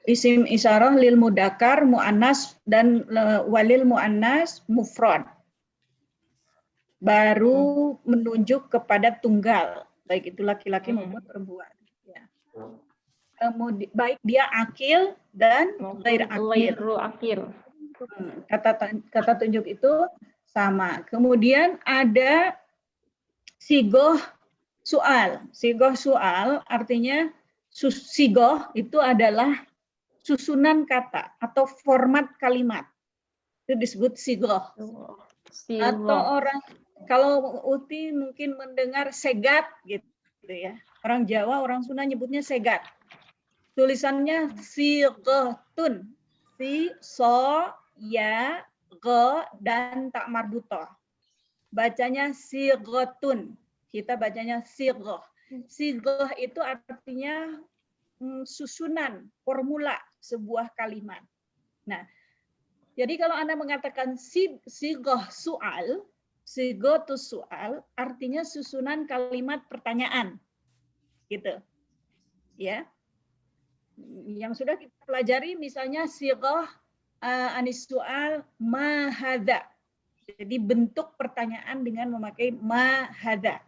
isim isyarah lil mudakar muannas dan walil muannas mufrad. Baru menunjuk kepada tunggal, baik itu laki-laki maupun perempuan. Ya. Kemudian baik dia akil dan ghair akil. Kata tunjuk itu sama. Kemudian ada sigoh soal. Sigoh soal artinya sigoh itu adalah susunan kata atau format kalimat. Itu disebut sigoh. Atau orang, kalau Uti mungkin mendengar segat gitu ya. Orang Jawa, orang Sunda nyebutnya segat. Tulisannya sigotun. Si, so, ya, go, dan tak marbutoh. Bacanya sigotun. Kita bacanya sigoh. Sigoh itu artinya susunan, formula sebuah kalimat. Nah, jadi kalau Anda mengatakan sigoh soal, sigotu soal, artinya susunan kalimat pertanyaan. Gitu. Ya. Yang sudah kita pelajari misalnya sigoh anis soal mahada. Jadi bentuk pertanyaan dengan memakai mahada.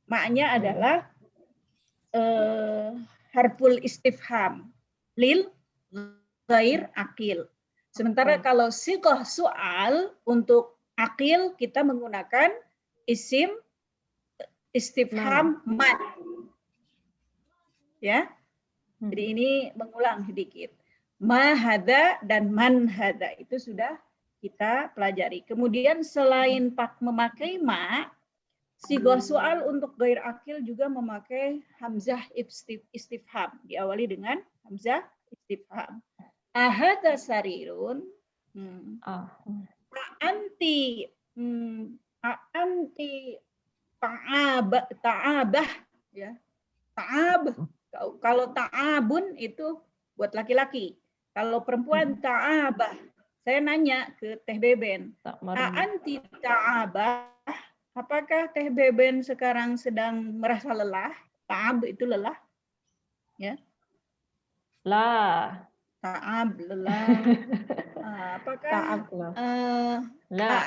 Maknya adalah harful istifham lil ghair akil. Sementara kalau sigoh soal untuk akil kita menggunakan isim istifham man. Ya. Jadi ini mengulang sedikit. Mahada dan manhada itu sudah kita pelajari. Kemudian selain memakai ma, sigoh soal untuk ghair akil juga memakai hamzah istifham. Diawali dengan hamzah istifham. Ahada sarirun. Anti ta'abah ya. Ta'ab. Kalau ta'abun itu buat laki-laki. Kalau perempuan ta'abah. Saya nanya ke Teh Beben. Anti ta'abah. Apakah Teh Beben sekarang sedang merasa lelah? Ta'ab itu lelah. Ya. Lah. Ta'ab, lelah. Apakah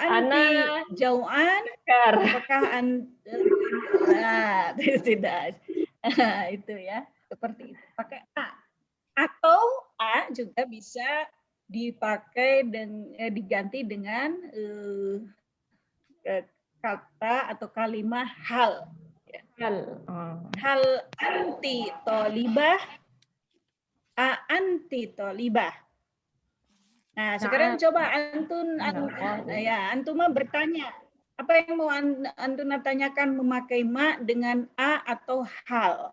anti jauhan? Apakah tidak? Itu ya, seperti itu. Pakai a. Atau a juga bisa dipakai dan diganti dengan kata atau kalimat hal. Hal anti tolibah. Anti tolibah. Nah, sekarang coba Antuma bertanya. Apa yang mau Antuna tanyakan memakai ma dengan a atau hal?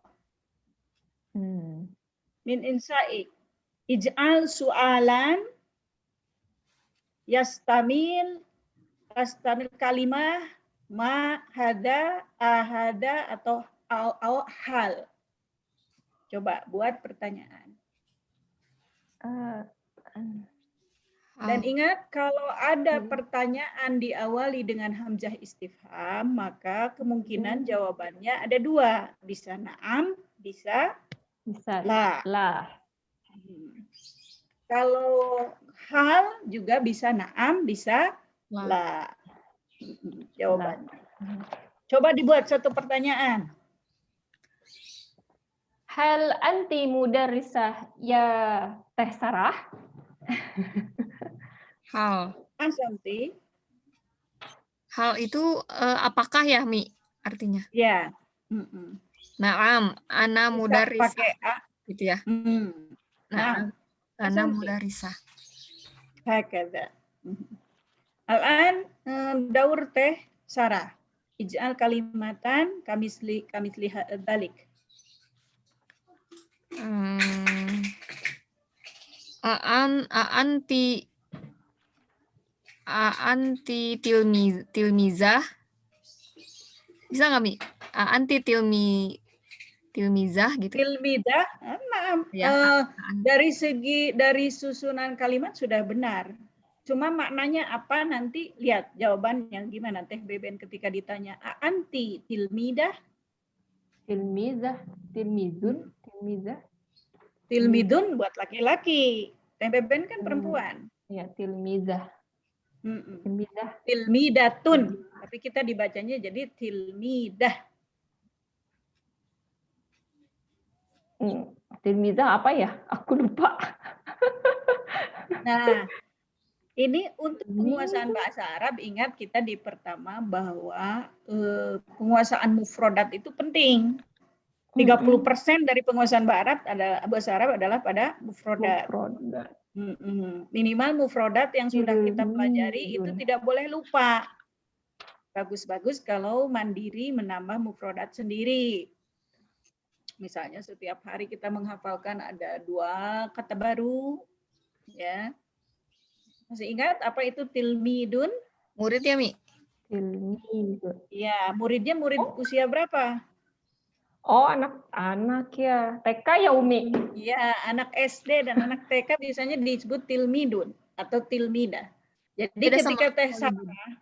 Min insa'ik. Ij'al su'alan yastamil kalimah ma hada ahada atau hal. Coba buat pertanyaan. Dan ingat, kalau ada pertanyaan diawali dengan hamzah istifham, maka kemungkinan jawabannya ada dua. Bisa na'am, bisa la. Kalau hal juga bisa na'am, bisa la. Jawabannya. Coba dibuat satu pertanyaan. Hal anti mudarrisah ya Teh Sarah? Hal. Asanti. Hal itu apakah ya, Mi? Artinya? Ya. Naam, ana mudarrisah. Pakai a. Gitu ya. Naam, ana mudarrisah. Hakada. Al-an daur Teh Sarah. Ij'al kalimatan kamisli dalik. Anti tilmizah. Bisa nggak, Mi? Anti tilmizah gitu. Tilmidah, ya, dari susunan kalimat sudah benar. Cuma maknanya apa nanti lihat jawabannya gimana Teh Beben ketika ditanya anti tilmidah? Tilmizah, tilmizun, tilmizah. Tilmidun buat laki-laki. Teh Beben kan perempuan. Ya, tilmizah. Tilmizah. Tilmidatun. Tapi kita dibacanya jadi tilmidah. Tilmizah apa ya? Aku lupa. Nah, ini untuk penguasaan bahasa Arab, ingat kita di pertama bahwa penguasaan mufrodat itu penting. 30% dari penguasaan bahasa Arab adalah pada mufrodat. Minimal mufrodat yang sudah kita pelajari itu tidak boleh lupa. Bagus-bagus kalau mandiri menambah mufrodat sendiri. Misalnya setiap hari kita menghafalkan ada 2 kata baru, ya. Masih ingat apa itu tilmidun? Murid ya, Mi? Tilmidun. Ya, muridnya murid usia berapa? Oh, anak-anak ya. TK ya, Umi? Ya, anak SD dan anak TK biasanya disebut tilmidun atau tilmidah. Jadi ketika Teh Sarah,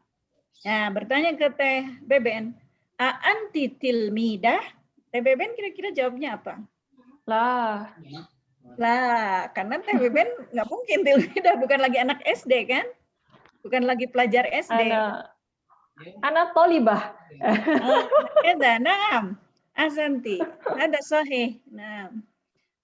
ya, bertanya ke Teh Beben, anti tilmidah? Teh Beben kira-kira jawabnya apa? Lah, karena Teh Beben nggak mungkin tilmidah, bukan lagi anak SD kan? Bukan lagi pelajar SD. anak tolibah. Naam, Asanti, ada sahih. Nah,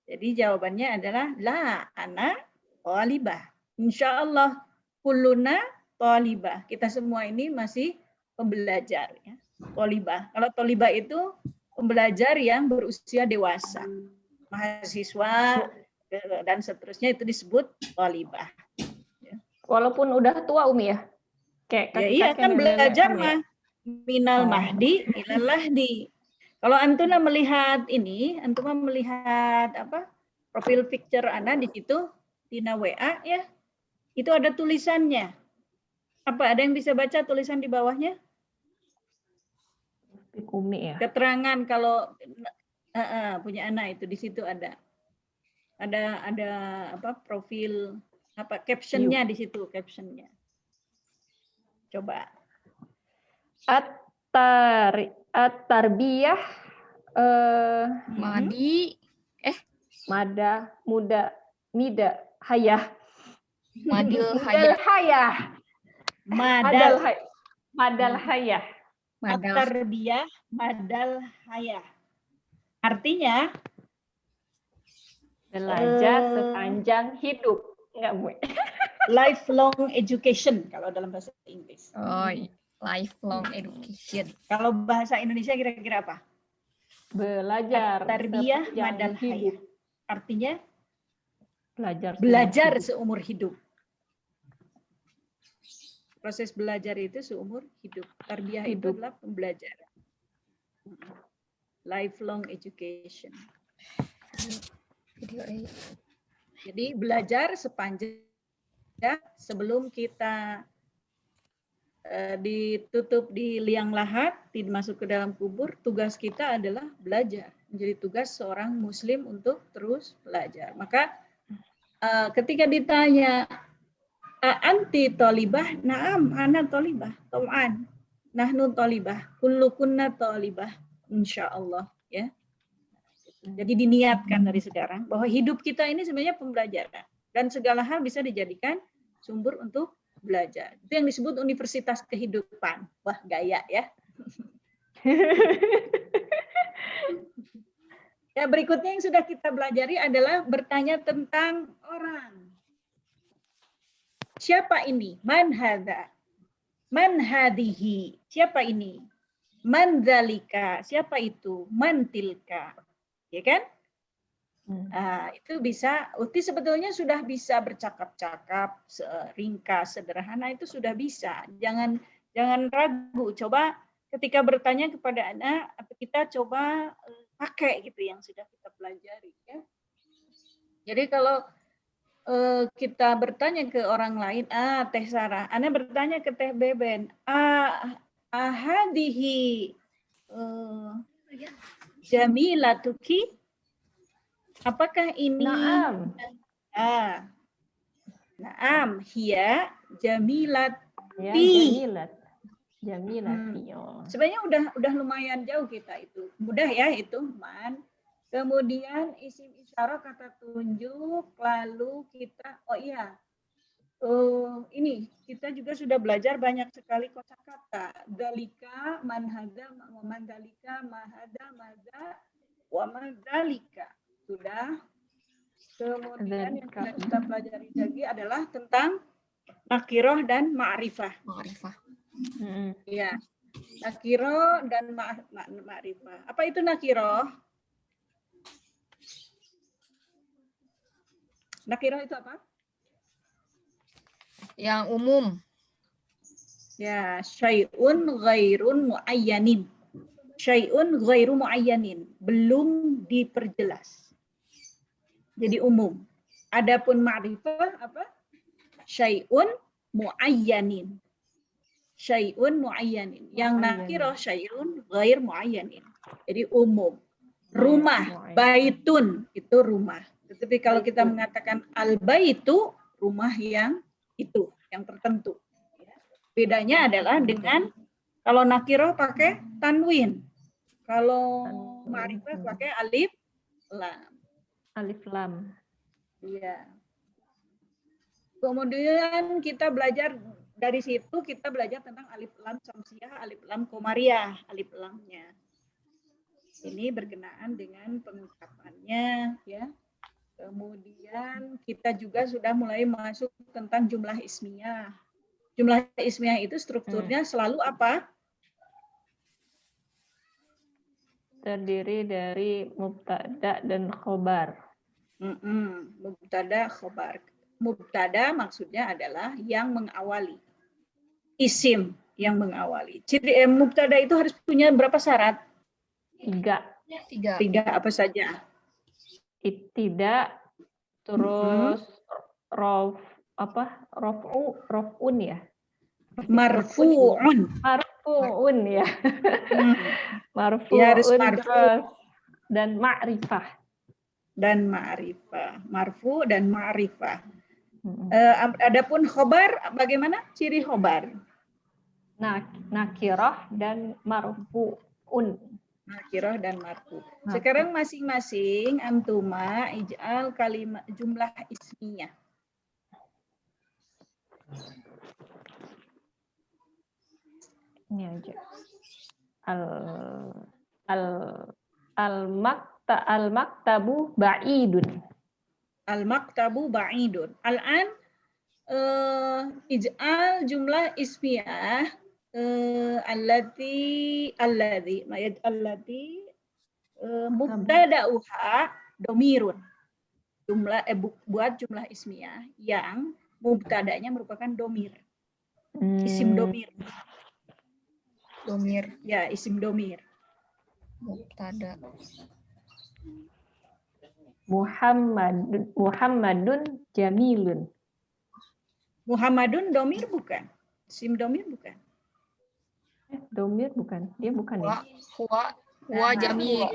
jadi jawabannya adalah la ana talibah. Insyaallah kulluna talibah. Kita semua ini masih pembelajar ya. Talibah. Kalau talibah itu pembelajar yang berusia dewasa. Mahasiswa dan seterusnya itu disebut talibah. Walaupun udah tua, Umi ya? Kayak ya iya kan belajar mah minal mahdi ilal lahdi. Kalau antuna melihat ini, antuna melihat apa? Profil picture Ana di situ Tina WA ya. Itu ada tulisannya. Apa ada yang bisa baca tulisan di bawahnya? Umi ya. Keterangan kalau punya anak itu di situ ada apa profil apa captionnya di situ captionnya. Coba. At-tarbiyah hayah. Madal hayah. Madal hayah. At-tarbiyah madal hayah. Artinya belajar sepanjang hidup. Enggak, Bu. Lifelong education kalau dalam bahasa Inggris. Oh, lifelong education. Kalau bahasa Indonesia kira-kira apa? Belajar tarbiyah madal hayah. Artinya belajar seumur hidup. Proses belajar itu seumur hidup. Tarbiyah itu adalah pembelajaran. Lifelong education. Jadi belajar sepanjang sebelum kita ditutup di liang lahat, masuk ke dalam kubur, tugas kita adalah belajar. Menjadi tugas seorang muslim untuk terus belajar. Maka ketika ditanya, anti tolibah, naam, ana tolibah, tom'an, nahnu tolibah, kullukunna tolibah, insyaallah. Ya. Jadi diniatkan dari sekarang bahwa hidup kita ini sebenarnya pembelajaran. Dan segala hal bisa dijadikan sumber untuk belajar. Itu yang disebut universitas kehidupan. Wah, gaya ya. Ya, berikutnya yang sudah kita pelajari adalah bertanya tentang orang. Siapa ini? Man hadza? Man hadihi? Siapa ini? Man dzalika? Siapa itu? Man tilka? Ya kan? Itu bisa, Uti sebetulnya sudah bisa bercakap-cakap, ringkas, sederhana, itu sudah bisa. Jangan ragu, coba ketika bertanya kepada anak, kita coba pakai gitu yang sudah kita pelajari. Ya. Jadi kalau kita bertanya ke orang lain, Teh Sarah, Ana bertanya ke Teh Beben, ahadihi jamilatuki? Apakah ini Naam, hiya jamilat. Jamilati. Sebenarnya udah lumayan jauh kita itu. Mudah ya itu, man. Kemudian isim isyarah kata tunjuk, lalu kita, ini kita juga sudah belajar banyak sekali kosakata. Dalika, manhada, mandalika, mahada, maza, wa mandalika. Sudah. Kemudian yang kita pelajari lagi adalah tentang nakiroh dan ma'rifah. Ma'rifah. Ya, nakiroh dan ma'rifah. Apa itu nakiroh? Nakiroh itu apa? Yang umum. Ya, syai'un ghairun mu'ayyanin. Syai'un ghairu mu'ayyanin. Belum diperjelas. Jadi umum. Adapun ma'rifah apa? Syai'un mu'ayyanin. Syai'un mu'ayyanin. Yang nakirah syai'un ghair mu'ayyanin. Jadi umum. Rumah, baitun itu rumah. Tetapi kalau kita mengatakan al-baitu, rumah yang itu, yang tertentu. Bedanya adalah dengan kalau nakirah pakai tanwin. Kalau ma'rifah pakai alif lam. Alif lam. Iya. Kemudian kita belajar dari situ, kita belajar tentang alif lam samsiyah, alif lam komariah, alif lamnya. Ini berkenaan dengan pengucapannya, ya. Kemudian kita juga sudah mulai masuk tentang jumlah ismiyah. Jumlah ismiyah itu strukturnya selalu apa? Terdiri dari mubtada dan khobar. Mubtada, khobar. Mubtada maksudnya adalah yang mengawali. Isim yang mengawali. Ciri mubtada itu harus punya berapa syarat? 3. 3 apa saja? Ibtida, terus rof'un ya. Marfu'un. Marfu'un ya. Marfu'un Ya, harus marfu. terus dan ma'rifah. Dan ma'rifah. Marfu dan ma'rifah. Adapun khobar, bagaimana ciri khobar? Nakirah dan marfu'un. Nakirah dan marfu. Sekarang masing-masing antuma ij'al kalimat jumlah ismiyah. Ini aja. Al-maktabu ba'idun. Al-maktabu ba'idun. Al-an ij'al jumlah ismiyah allati mubtada'uha domirun. Buat jumlah ismiyah yang mubtada'nya merupakan domir. Isim domir. Domir. Ya, isim domir. Mubtada. Muhammadun jamilun. Muhammadun domir bukan? Isim domir bukan? Domir bukan? Dia bukan ya? Huwa jamil.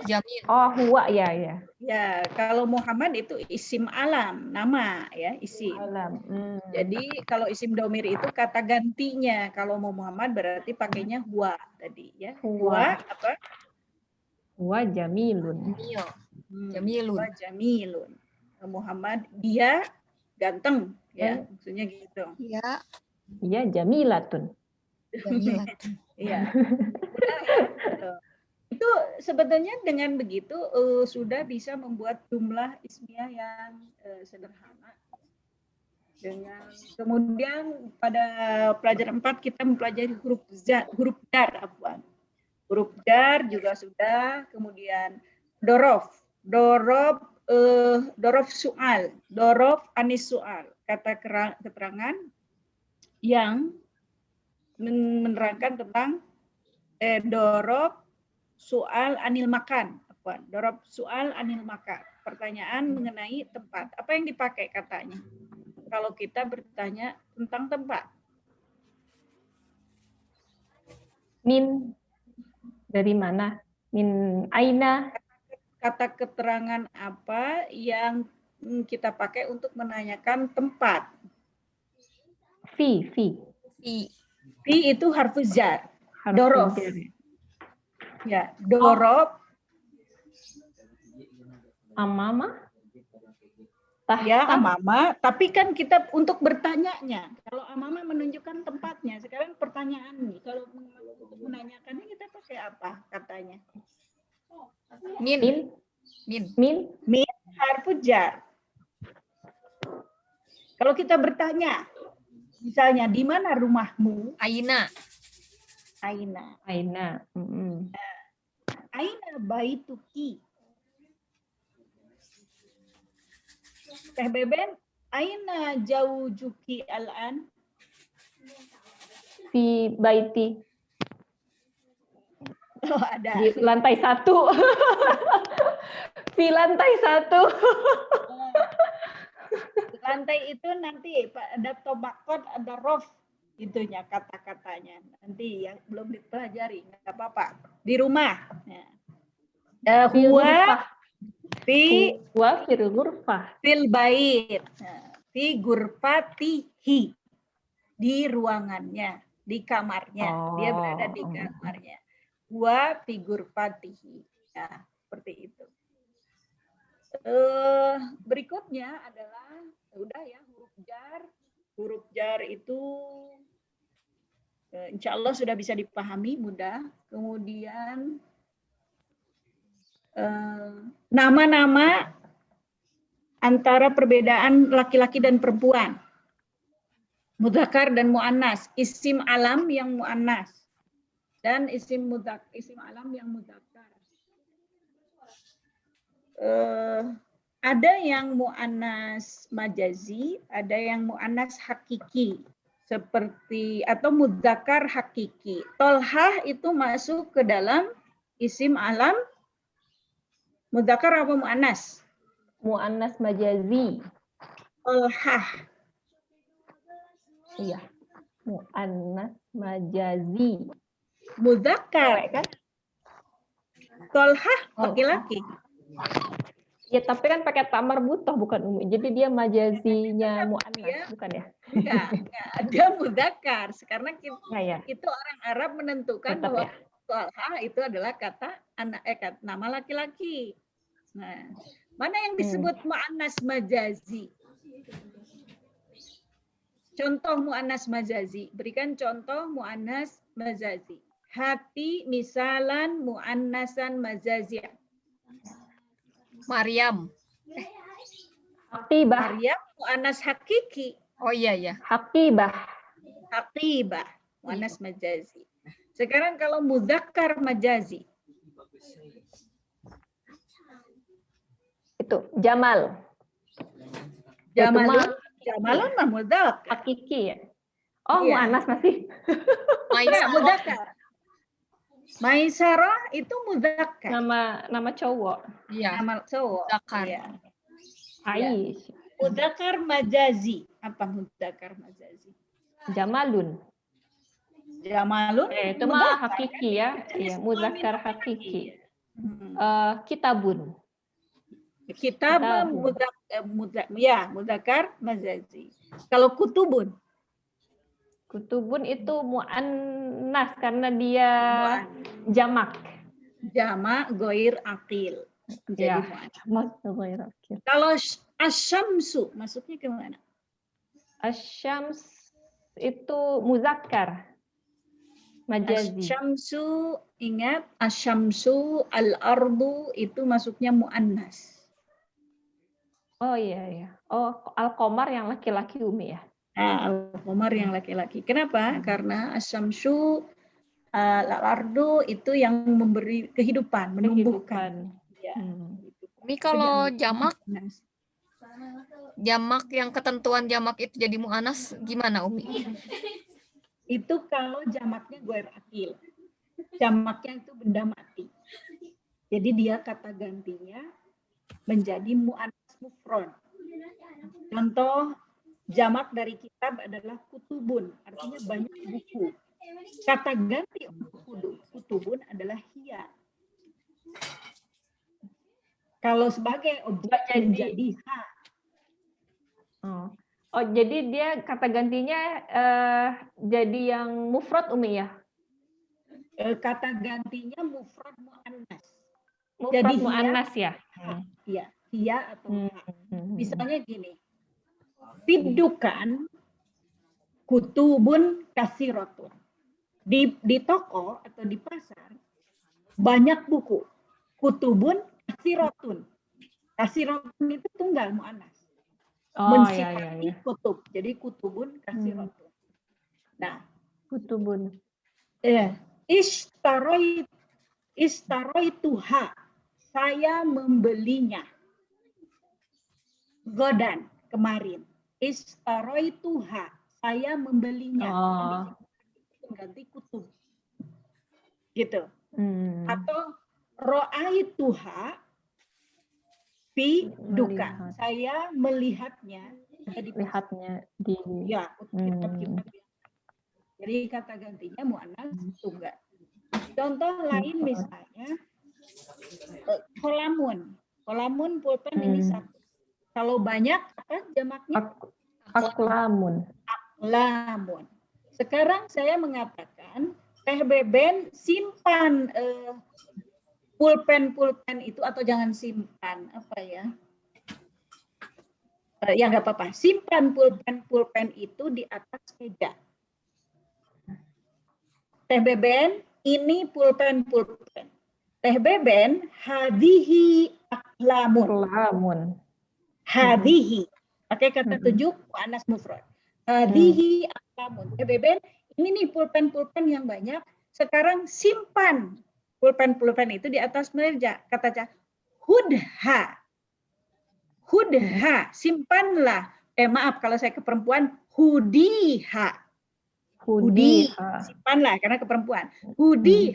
Oh, huwa ya. Ya, kalau Muhammad itu isim alam, nama ya, isim. Alam. Jadi kalau isim domir itu kata gantinya. Kalau mau Muhammad berarti pakainya huwa tadi ya. Huwa apa? Huwa jamilun. Jamilun. Huwa jamilun. Muhammad dia ganteng ya, maksudnya gitu. Iya. Iya, jamilatun. Iya. Itu sebetulnya dengan begitu sudah bisa membuat jumlah ismiyah yang sederhana. Kemudian pada pelajaran 4 kita mempelajari huruf dar, afwan. Huruf dar juga sudah, kemudian dorof su'al, dorof anis su'al, kata keterangan yang menerangkan tentang dorof soal anil makan. Dorob soal anil makan. Pertanyaan mengenai tempat. Apa yang dipakai katanya? Kalau kita bertanya tentang tempat. Min, dari mana? Min aina. Kata keterangan apa yang kita pakai untuk menanyakan tempat? Fi. Fi itu harfuz jar. Dorof. Ya, dorob Amama? Ya, Tahta? amama. Tapi kan kita untuk bertanyanya. Kalau amama menunjukkan tempatnya. Sekarang pertanyaan nih. Kalau untuk menanyakannya kita pakai apa katanya? Min. Min? Min. Min? Min harfu jar. Kalau kita bertanya, misalnya di mana rumahmu? Aina. Aina. Aina. Aina baituki. Teh Beben, aina jaujuki al-an? Fi baiti. Oh, ada. Di lantai 1. Di lantai 1. Lantai itu nanti ada tobakot, ada rof itunya kata-katanya. Nanti yang belum dipelajari, nggak apa-apa. Di rumah. Huwa fi Huwa fil ghurfah. fil bait. Fi gurfatihi. Di ruangannya, di kamarnya. Dia berada di kamarnya. Huwa fi gurfatihi. Ya, seperti itu. Berikutnya adalah udah ya huruf jar. Huruf jar itu insya Allah sudah bisa dipahami mudah. Kemudian nama-nama antara perbedaan laki-laki dan perempuan, mudzakkar dan muannas, isim alam yang muannas dan isim alam yang mudzakkar. Ada yang muannas majazi, ada yang muannas hakiki, seperti atau mudzakkar hakiki. Tolhah itu masuk ke dalam isim alam mudzakkar apa muannas? Muannas majazi. Tolhah. Iya. Muannas majazi. Mudzakkar kan? Tolhah laki-laki. Ya, tapi kan pakai tak marbutoh bukan umi. Jadi dia majazinya muannas, bukan ya? Enggak, ada mudzakkar. Karena itu orang Arab menentukan tetap bahwa ya. tolhah itu adalah kata nama laki-laki. Nah, mana yang disebut muannas majazi? Contoh muannas majazi. Berikan contoh muannas majazi. Hati misalan muannasan majazi. Maryam. Haqibah. Maryam muannas hakiki. Oh iya ya. Haqibah. Haqibah muannas majazi. Sekarang kalau mudzakkar majazi. Itu Jamal. Jamalun mah mudzakkar. Hakiki ya. Oh, iya. muannas masih. Mudzakkar. Maisarah itu mudzakkar. Nama cowok. Iya. Nama cowok. Mudzakkar. Iya. Aish. Mudzakkar majazi. Apa mudzakkar majazi? Jamalun. Jamalun. Itu mah hakiki ya. Iya, mudzakkar hakiki. Kitabun. Kitab mudzakkar majazi. Kalau kutubun? Kutubun itu muannas karena dia jamak. Jamak goir akil. Jadi muannas. Kalau asyamsu masuknya ke mana? Asyams itu muzakkar. Majazi. Asyamsu, ingat asyamsu al-ardu itu masuknya muannas. Oh iya. Oh, al-qamar yang laki-laki umi ya. Nah, al-qamar yang laki-laki. Kenapa? Karena asyamsu al-ardu itu yang memberi kehidupan, menumbuhkan. Ya. Umi kalau jamak yang ketentuan jamak itu jadi muannas gimana Umi? Itu kalau jamaknya goir akil. Jamaknya itu benda mati. Jadi dia kata gantinya menjadi muannas mufrad. Contoh jamak dari kitab adalah kutubun, artinya banyak buku. Kata ganti untuk kutubun adalah hiya. Kalau sebagai objek menjadi ha. Oh, jadi dia kata gantinya jadi yang mufrad umi ya? Kata gantinya mufrad muannas. Mufrad muannas ya? Iya. Hia atau ha. Hmm. Misalnya gini, Pidukan kutubun kasirotun. Di toko atau di pasar banyak buku. Kutubun kasirotun. Kasirotun itu tunggal mu'annas. Oh ya ya Mensifati ya. kutub. Jadi kutubun kasirotun. Nah, Kutubun. Istaroituha. Saya membelinya. Godan, kemarin. Istaroituha. Saya membelinya. Oh. Ganti kutub. Gitu. Hmm. Atau ro'aituha fi duka. Melihat. Saya melihatnya. Lihatnya di. Ya, jadi kata gantinya mu'annas tunggal. Contoh lain misalnya kolamun. Kolamun pulpen ini satu. Kalau banyak apa jamaknya? Aklamun. Aklamun. Sekarang saya mengatakan Teh Beben simpan pulpen itu, atau jangan simpan apa ya? Ya nggak apa-apa. Simpan pulpen itu di atas meja. Teh Beben, ini pulpen. Teh Beben, hadihi aklamun. Hadihi. Pakai kata tujuh, mu'annas mufrad. Hadihi aklamun. Teh Beben, ini nih pulpen yang banyak. Sekarang simpan pulpen itu di atas meja. Kata hudha. Hudha, simpanlah. Maaf kalau saya ke perempuan, hudiha. Hudi, simpanlah karena ke perempuan. Hudi,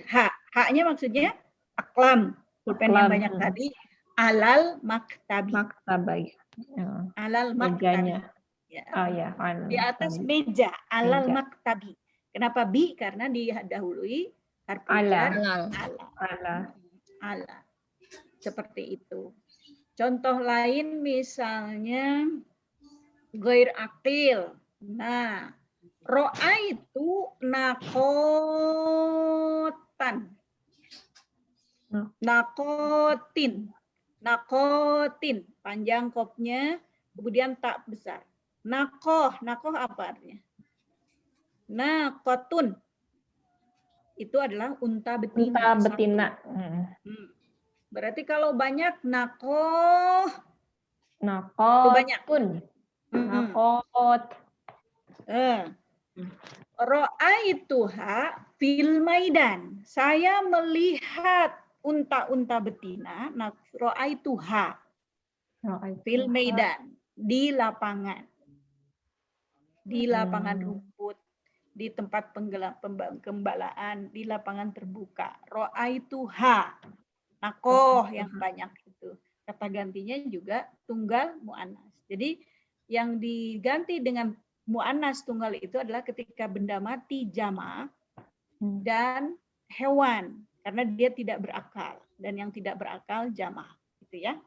haknya maksudnya aklam. Pulpen yang banyak tadi. Alal maktabi. Alal maktabi. Ya. Oh, ya, di atas meja. Alal maktabi. Kenapa bi? Karena didahului harfu jar. Ala. Seperti itu. Contoh lain misalnya ghair aqil. Nah, ro'aitu nakotan. Nakotin. Panjang kopnya, kemudian tak besar. Nakoh apa artinya? Nakotun. Itu adalah unta betina. Unta betina. Berarti kalau banyak nakoh. Nakotun. Nakot. Ro'aituha fil maidan. Saya melihat unta-unta betina. Ro'aituha fil maidan. Di lapangan. Di lapangan rumput. Di tempat penggembalaan. Di lapangan terbuka. Ro'aituha. Nakoh yang banyak itu. Kata gantinya juga tunggal mu'annas. Jadi yang diganti dengan mu'annas tunggal itu adalah ketika benda mati jamak dan hewan, karena dia tidak berakal, dan yang tidak berakal jamak, gitu ya.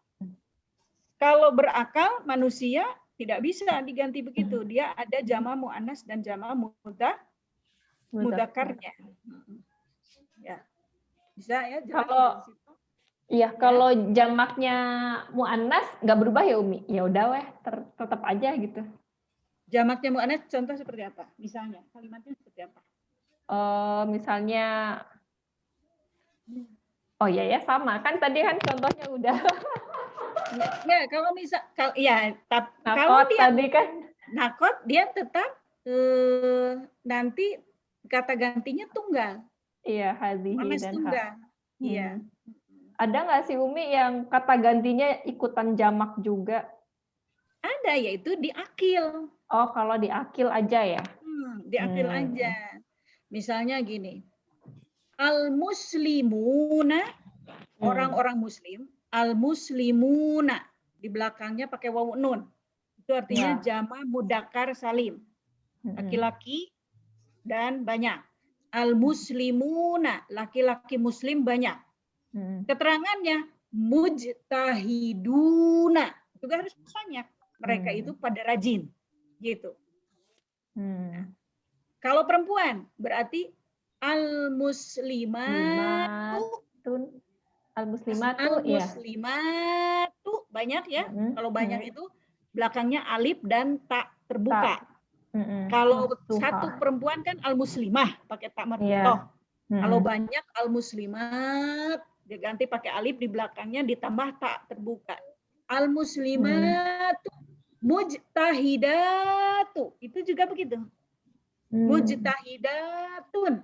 Kalau berakal manusia tidak bisa diganti begitu, dia ada jamak mu'annas dan jamak mudzakarnya. Ya, bisa ya. Kalau jamaknya mu'annas nggak berubah ya Umi, ya udah weh tetap aja gitu. Jamaknya mu'annas contoh seperti apa? Misalnya, kalimatnya seperti apa? Misalnya, oh ya sama kan tadi kan contohnya udah. Ya kalau kalau dia tadi kan nakot dia tetap nanti kata gantinya tunggal. Iya, hadihi dan tunggal. Iya. Ada nggak sih Umi yang kata gantinya ikutan jamak juga? Ada, yaitu di akil. Oh, kalau di akil aja ya? Di akil aja. Misalnya gini, al-muslimuna, orang-orang muslim, al-muslimuna, di belakangnya pakai wawu nun. Itu artinya jama mudzakkar salim. Laki-laki dan banyak. Al-muslimuna, laki-laki muslim banyak. Keterangannya mujtahiduna, juga harus banyak. Mereka itu pada rajin, gitu. Kalau perempuan berarti al-muslimatu Al-muslimatu ya. Al-muslimatu banyak ya. Kalau banyak Mm. itu belakangnya alif dan tak terbuka. Mm-mm. Kalau Maftuhah. satu perempuan kan al-muslimah pakai tak Iya. marbutoh. Kalau Mm-mm. banyak al-muslimat diganti pakai alif di belakangnya ditambah tak terbuka. Al-muslimatu mujtahidatu itu juga begitu. Mujtahidatun.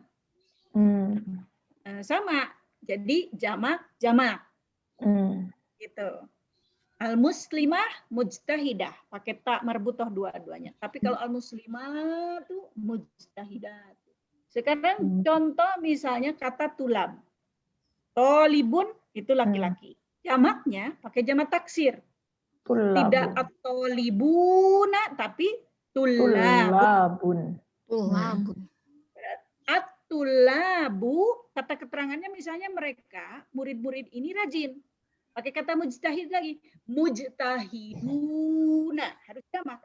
Sama. Jadi jamak gitu. Al-muslimah mujtahidah pakai tak marbutoh dua-duanya. Tapi kalau al-muslimah tuh mujtahidat. Sekarang contoh misalnya kata tulab. Tolibun itu laki-laki. Jamaknya pakai jamak taksir. Tidak at-tolibuna tapi tulabun. Tulabun. At-tulabu kata keterangannya misalnya mereka murid-murid ini rajin. Pakai kata mujtahid lagi. Mujtahiduna. Harus jamak.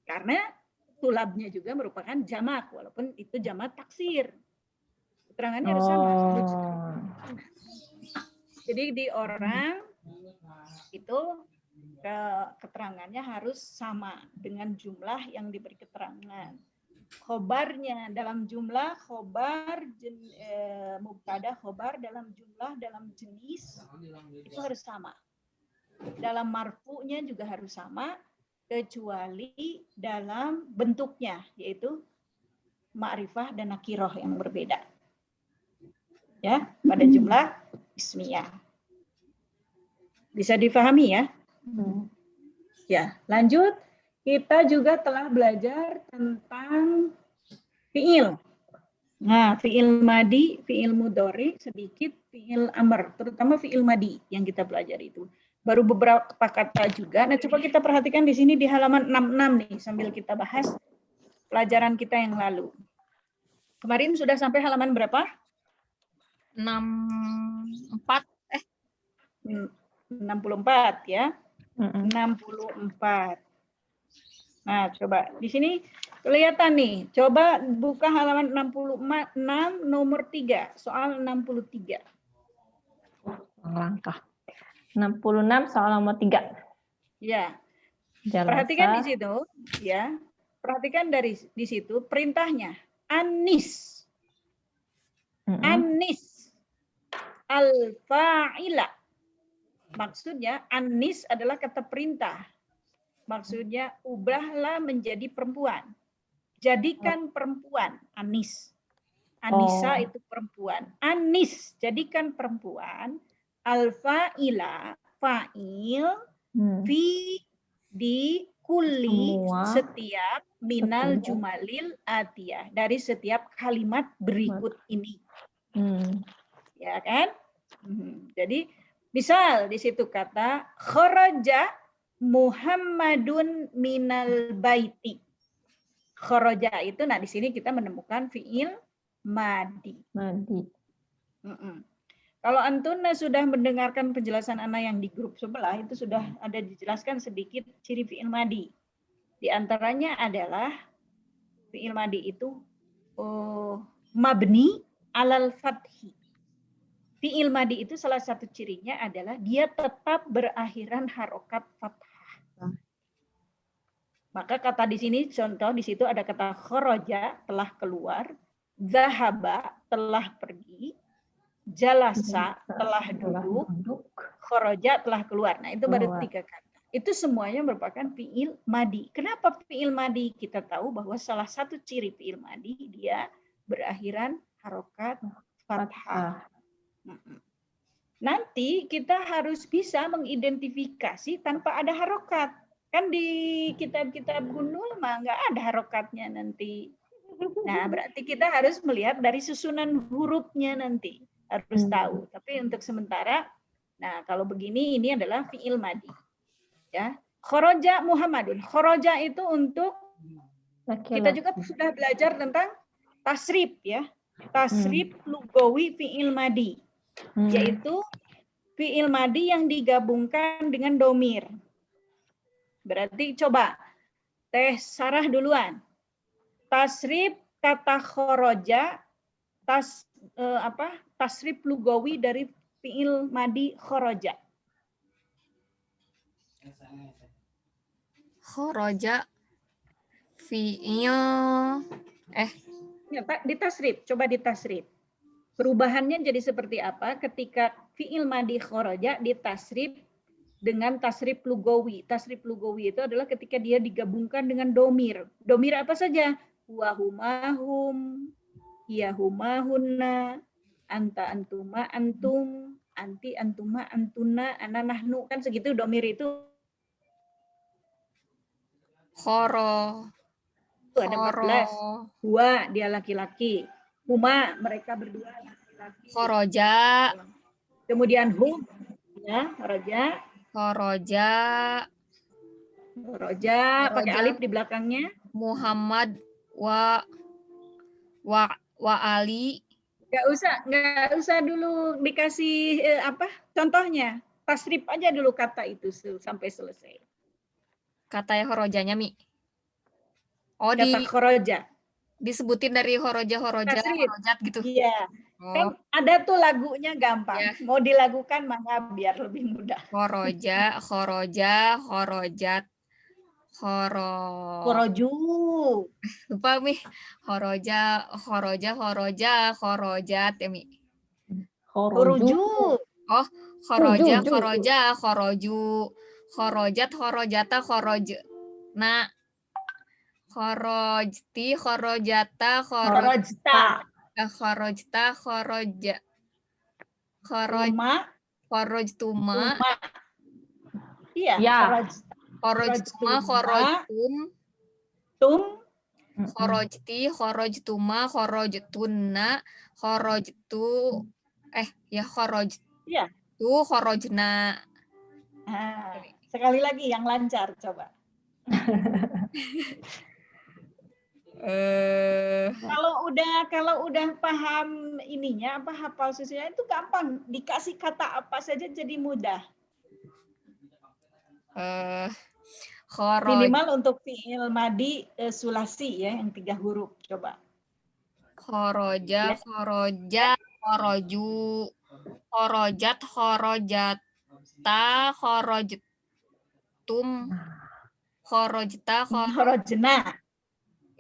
Karena tulabnya juga merupakan jamak. Walaupun itu jamak taksir. Keterangannya harus sama. Jadi di orang itu keterangannya harus sama dengan jumlah yang diberi keterangan. Khobarnya dalam jumlah, khobar, mubtada, khobar dalam jumlah, dalam jenis, itu harus sama. Dalam marfu'nya juga harus sama, kecuali dalam bentuknya, yaitu ma'rifah dan nakiroh yang berbeda. Ya, pada jumlah ismiyah. Bisa difahami ya? Ya, lanjut. Kita juga telah belajar tentang fi'il. Nah, fi'il madi, fi'il mudhari, sedikit fi'il amr, terutama fi'il madi yang kita pelajari itu. Baru beberapa kata juga. Nah, coba kita perhatikan di sini di halaman 66 nih sambil kita bahas pelajaran kita yang lalu. Kemarin sudah sampai halaman berapa? 64. 64 ya. 64. Nah, coba di sini kelihatan nih. Coba buka halaman 66 nomor 3, soal 63. Langkah. 66 soal nomor 3. Ya. Jalasa. Perhatikan di situ, ya. Perhatikan dari di situ perintahnya. Anis. Anis al-fa'ila. Maksudnya anis adalah kata perintah. Maksudnya ubahlah menjadi perempuan. Jadikan perempuan, anis. Anisa itu perempuan. Anis, jadikan perempuan. Al-fa'ila, fa'il, fi, di, kulli, setiap, minal, jumalil, atiyah. Dari setiap kalimat berikut ini. Ya kan? Jadi, misal di situ kata, kharaja Muhammadun minal baiti. Kharaja itu, nah di sini kita menemukan fi'il madi. Kalau Antuna sudah mendengarkan penjelasan Ana yang di grup sebelah, itu sudah ada dijelaskan sedikit ciri fi'il madi. Di antaranya adalah fi'il madi itu mabni alal fathi. Fi'il madi itu salah satu cirinya adalah dia tetap berakhiran harokat fathah. Maka kata di sini, contoh di situ ada kata kharaja, telah keluar, zahaba, telah pergi, jalasa, telah duduk, kharaja, telah keluar. Nah, itu baru 3 kata. Itu semuanya merupakan fi'il madi. Kenapa fi'il madi? Kita tahu bahwa salah satu ciri fi'il madi, dia berakhiran harokat fathah. Nanti kita harus bisa mengidentifikasi tanpa ada harokat. Kan di kitab-kitab Gunul mah nggak ada harokatnya nanti. Nah, berarti kita harus melihat dari susunan hurufnya nanti. Harus tahu. Tapi untuk sementara, nah kalau begini ini adalah fi'il madi. Ya. Kharaja Muhammadun. Kharaja itu untuk kita juga sudah belajar tentang tasrif ya. Tasrif lugawi fi'il madi. Yaitu fi'il madi yang digabungkan dengan domir. Berarti coba Teh Sarah duluan. Tasrif kata kharaja tasrif lugawi dari fi'il madi kharaja. Kharaja fi'il Ya, Pak, ditasrif, coba ditasrif. Perubahannya jadi seperti apa ketika fi'il madi kharaja ditasrif dengan tasrif lugawi. Tasrif lugawi itu adalah ketika dia digabungkan dengan domir. Domir apa saja? Huwa humahum, hiya humahunna, anta antuma antum, anti antuma antuna, ana nahnu, kan segitu domir itu khoro ada 14. Huwa dia laki-laki, huma mereka berdua laki-laki. kharaja Kemudian hum ya kharaja pakai alif di belakangnya. Muhammad wa Ali. Nggak usah dulu dikasih contohnya. Tasrif aja dulu kata itu sampai selesai. Kata ya horojanya, Mi. Oh, Kata kharaja. Disebutin dari horojat gitu. Iya. Kan ada tuh lagunya gampang. Ya. Mau dilakukan maka biar lebih mudah. Khoroja, khorojat, khoroju. Lupa, Mi. Khorojat ya, Mi. Khoroju. Oh, khoroja, khoroju. Khorojat, khorojata, khorojna. Khorojti, khorojata, khorojta. Khorojtuma. Iya, khorojtuma, khorojtum. Khorojti, khorojtuma, khorojtunna, khorojtu. Khorojtu, khorojna. Sekali lagi yang lancar, coba. Kalau udah paham ininya hafal susunnya itu gampang, dikasih kata apa saja jadi mudah. Minimal untuk fi'il madi sulasi ya yang 3 huruf, coba. Khoroja, khoroja, khoroju, khorojat, khorojata, khorojtum, khorojta, khorojna.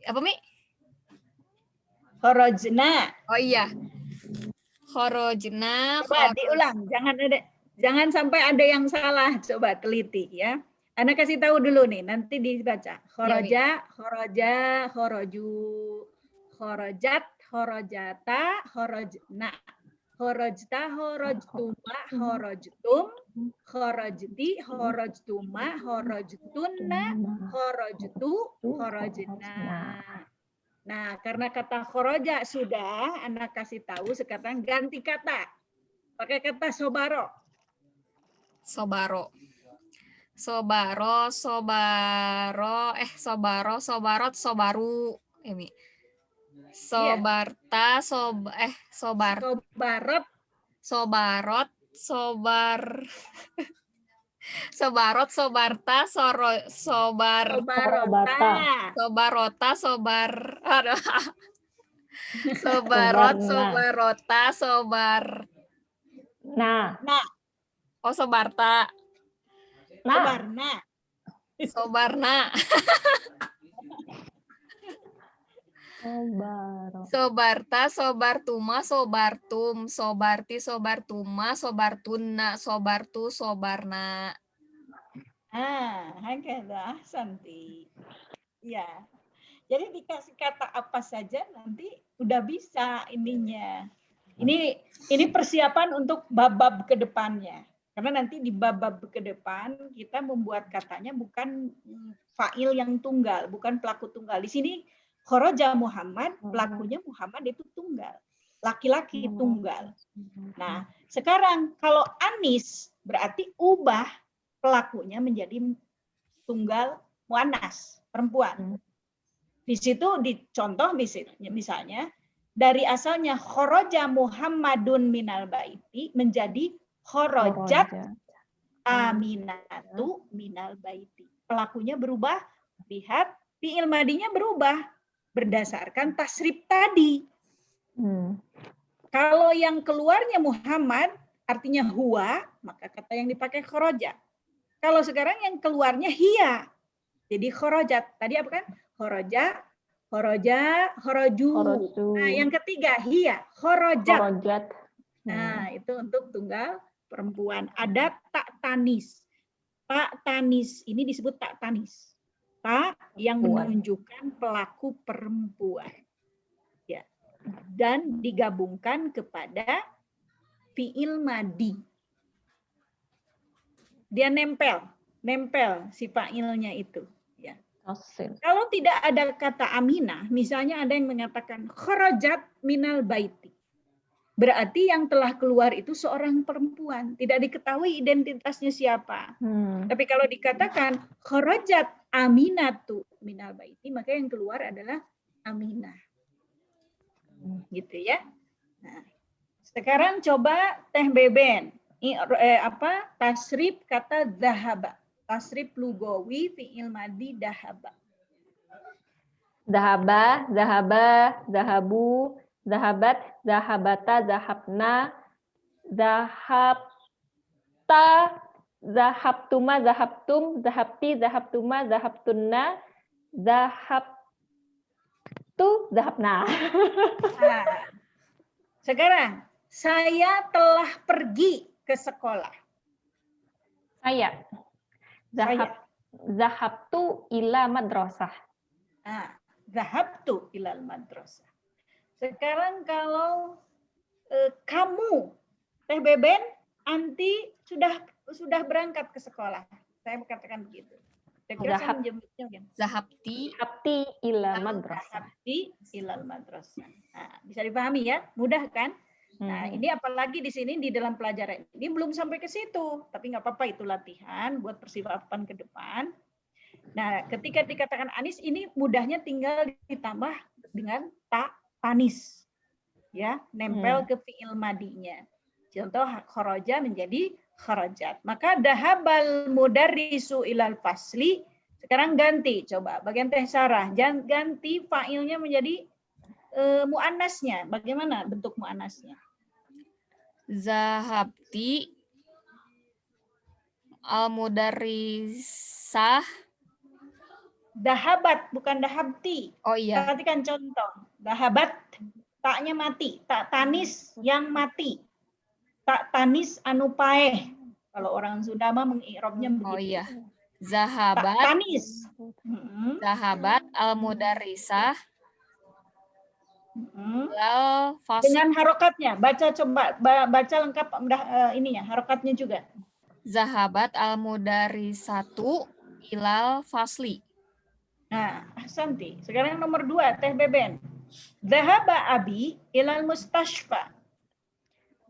Apa, Mi? Khorojna. Oh iya. Khorojna. Coba diulang, jangan sampai ada yang salah. Coba teliti ya. Ana kasih tahu dulu nih, nanti dibaca. Khoroja, khoroja, khoroju, khorojat, khorojata, khorojna. Khorojta, khorojtuma, khorojtum, khorojti, khorojtuma, khorojtunna, khorojtu, khorojna. Nah, karena kata khoroja sudah anak kasih tahu, sekarang ganti kata. Pakai kata sobaro. Sobarot, sobaru. Sobarta, sobarot, sobarta, sobarota, Oh, sobarta. Sobarna. Sobarta, sobartuma, sobartum, sobarti, sobartuma, sobartunna, sobartu, sobarna. Hakadah Santi. Ya. Jadi dikasih kata apa saja nanti udah bisa ininya. Ini persiapan untuk bab-bab ke depannya. Karena nanti di bab-bab ke depan kita membuat katanya bukan fa'il yang tunggal, bukan pelaku tunggal. Di sini khoroja Muhammad, pelakunya Muhammad itu tunggal. Laki-laki tunggal. Nah, sekarang kalau anis berarti ubah pelakunya menjadi tunggal muannas, perempuan. Di situ dicontoh misalnya dari asalnya khoroja Muhammadun minal baiti menjadi khorojat Aminatu minal baiti. Pelakunya berubah, lihat fi'il madinya berubah berdasarkan tasrif tadi. Kalau yang keluarnya Muhammad, artinya huwa, maka kata yang dipakai khoroja. Kalau sekarang yang keluarnya hiya, jadi khorojat. Tadi apa kan? Khoroja, khoroja, khoroju. Nah, yang ketiga hiya, khorojat. Nah, itu untuk tunggal perempuan. Ada tak tanis. Tak tanis, ini disebut tak tanis. Tak yang menunjukkan pelaku perempuan. Ya. Dan digabungkan kepada fi'il madi. Dia nempel si fa'ilnya itu. Ya. Kalau tidak ada kata aminah, misalnya ada yang mengatakan kharajat minal baiti. Berarti yang telah keluar itu seorang perempuan. Tidak diketahui identitasnya siapa. Tapi kalau dikatakan kharajat aminatu minal baiti, maka yang keluar adalah aminah. Gitu ya. Nah, sekarang coba Teh Beben. Tasrif kata zahaba. Tasrif lugawi fi'il madi dahaba. Zahaba, zahaba, zahabu, zahabat, zahabata, zahabna, zahabta, zahabtuma, zahabtum, zahabti, zahabtuma, zahabtunna, zahabtu, zahabna. Nah, sekarang, saya telah pergi ke sekolah. Zahabtu ila madrasah. Nah, zahabtu ilal madrasah. Sekarang kalau kamu, Teh Beben, anti sudah berangkat ke sekolah. Saya katakan begitu. Zahabti ilal madrasah. Zahabti ilal madrasah. Nah, bisa dipahami ya? Mudah kan? Nah, ini apalagi di sini di dalam pelajaran ini belum sampai ke situ, tapi nggak apa-apa, itu latihan buat persiapan ke depan. Nah, ketika dikatakan anis ini mudahnya tinggal ditambah dengan tak tanis. Ya, nempel ke fi'il madinya. Contoh kharaja menjadi kharajat. Maka dahabal mudarrisu ilal fasli. Sekarang ganti, coba bagian Teh Sarah, ganti fa'ilnya menjadi muannasnya. Bagaimana bentuk muannasnya? Zahabti al-mudarrisah. Dahabat, bukan dahabti. Oh iya. Perhatikan contoh. Dahabat, taknya mati. Tak tanis yang mati. Tak tanis anu paeh. Kalau orang Sunda mah mengi'rabnya begitu. Oh iya. Zahabat. Tak tanis. Zahabat al-mudarrisah. Dengan harokatnya. Coba baca lengkap ininya, harokatnya juga. Zahabat al-mudarrisatu ilal fasli. Nah, Santi. Sekarang nomor 2, Teh Beben. Zahaba abi ilal mustashfa.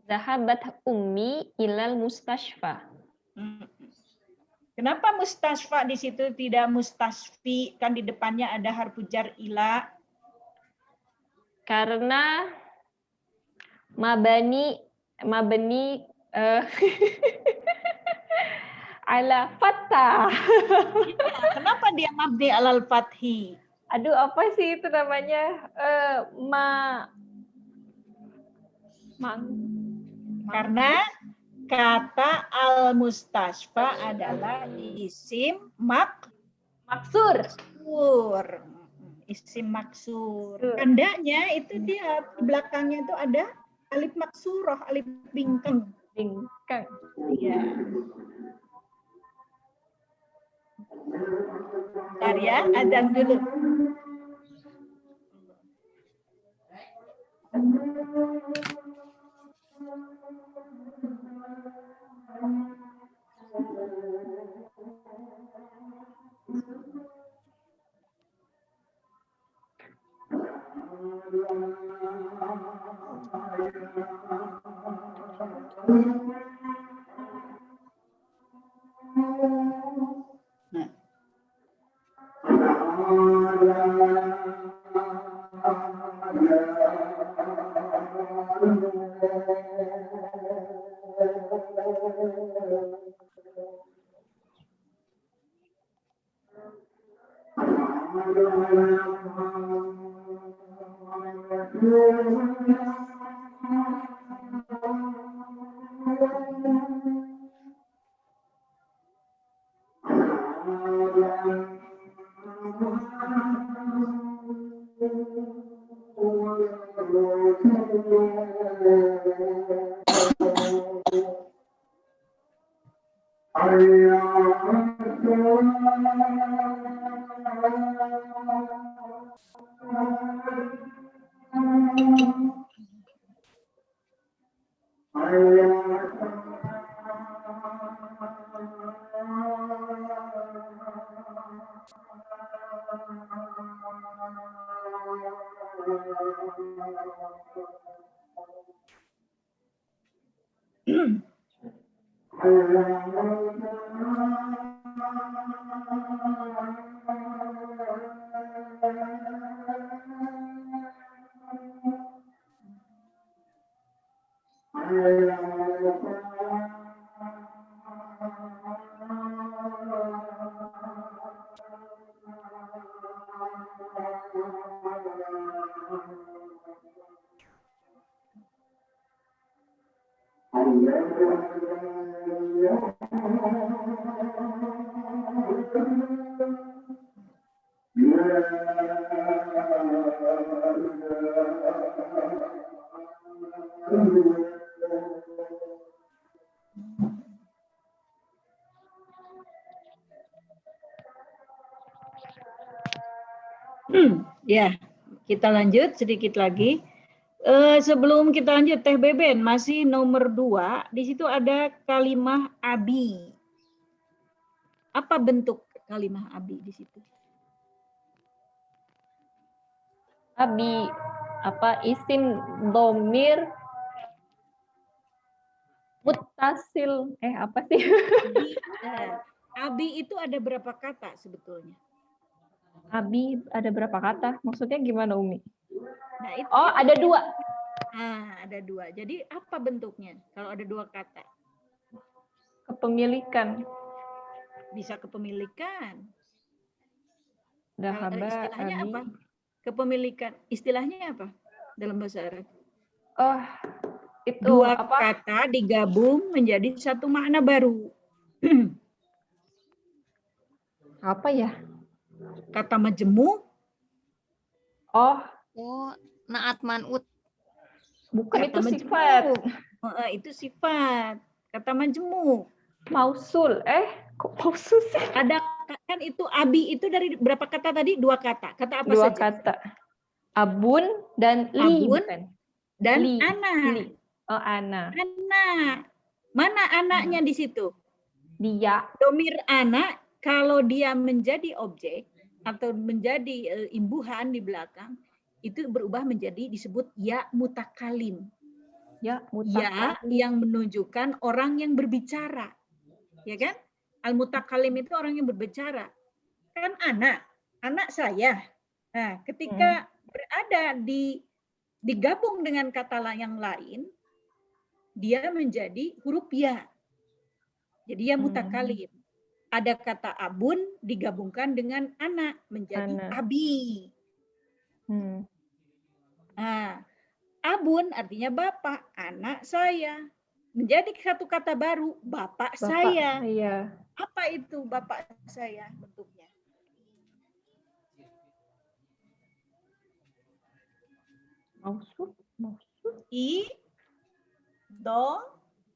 Zahabat ummi ilal mustashfa. Kenapa mustashfa di situ tidak mustashfi? Kan di depannya ada harfu jar ila. Karena mabani ala fathah. Ya, kenapa dia mabni alal fathi? Aduh, apa sih itu namanya? Karena kata al-mustashfa adalah isim maksur. Isim maksur. Tandanya itu dia di belakangnya itu ada alif maksurah, alif bingkang. Iya. Bentar ya, adzan dulu. Ya, kita lanjut sedikit lagi. Sebelum kita lanjut, Teh Beben, masih nomor 2. Di situ ada kalimah abi. Apa bentuk kalimah abi di situ? Abi, isim domir muttasil. Apa sih? Abi itu ada berapa kata sebetulnya? Abi ada berapa kata? Maksudnya gimana, Umi? Nah, itu, ada 2. Ada 2. Jadi apa bentuknya kalau ada 2 kata? Kepemilikan. Bisa kepemilikan. Dahaba, istilahnya abi. apa? Kepemilikan. Istilahnya apa dalam bahasa Arab? Itu 2 kata digabung menjadi satu makna baru. Apa ya? Kata majemuk. Naat man'ut. Bukan, Kata itu sifat. Itu sifat. Kata majemuk. Mausul. Kok mausul sih? Ada kan itu abi itu dari berapa kata tadi? 2 kata. Kata apa 2 saja? kata. Abun dan li. Abun bukan? dan Li. anak. Li. Anak. Anak. Mana anaknya di situ? Dia. Domir anak kalau dia menjadi objek atau menjadi imbuhan di belakang itu berubah menjadi disebut ya mutakalim. Ya yang menunjukkan orang yang berbicara. Ya kan? Al-mutakalim itu orang yang berbicara. Kan anak saya. Nah, ketika berada digabung dengan kata yang lain, dia menjadi huruf ya. Jadi ya mutakalim. Ada kata abun digabungkan dengan anak menjadi abi. Nah, abun artinya bapak, anak saya. Menjadi satu kata baru, bapak saya. Apa itu bapak saya bentuknya? Mausuf.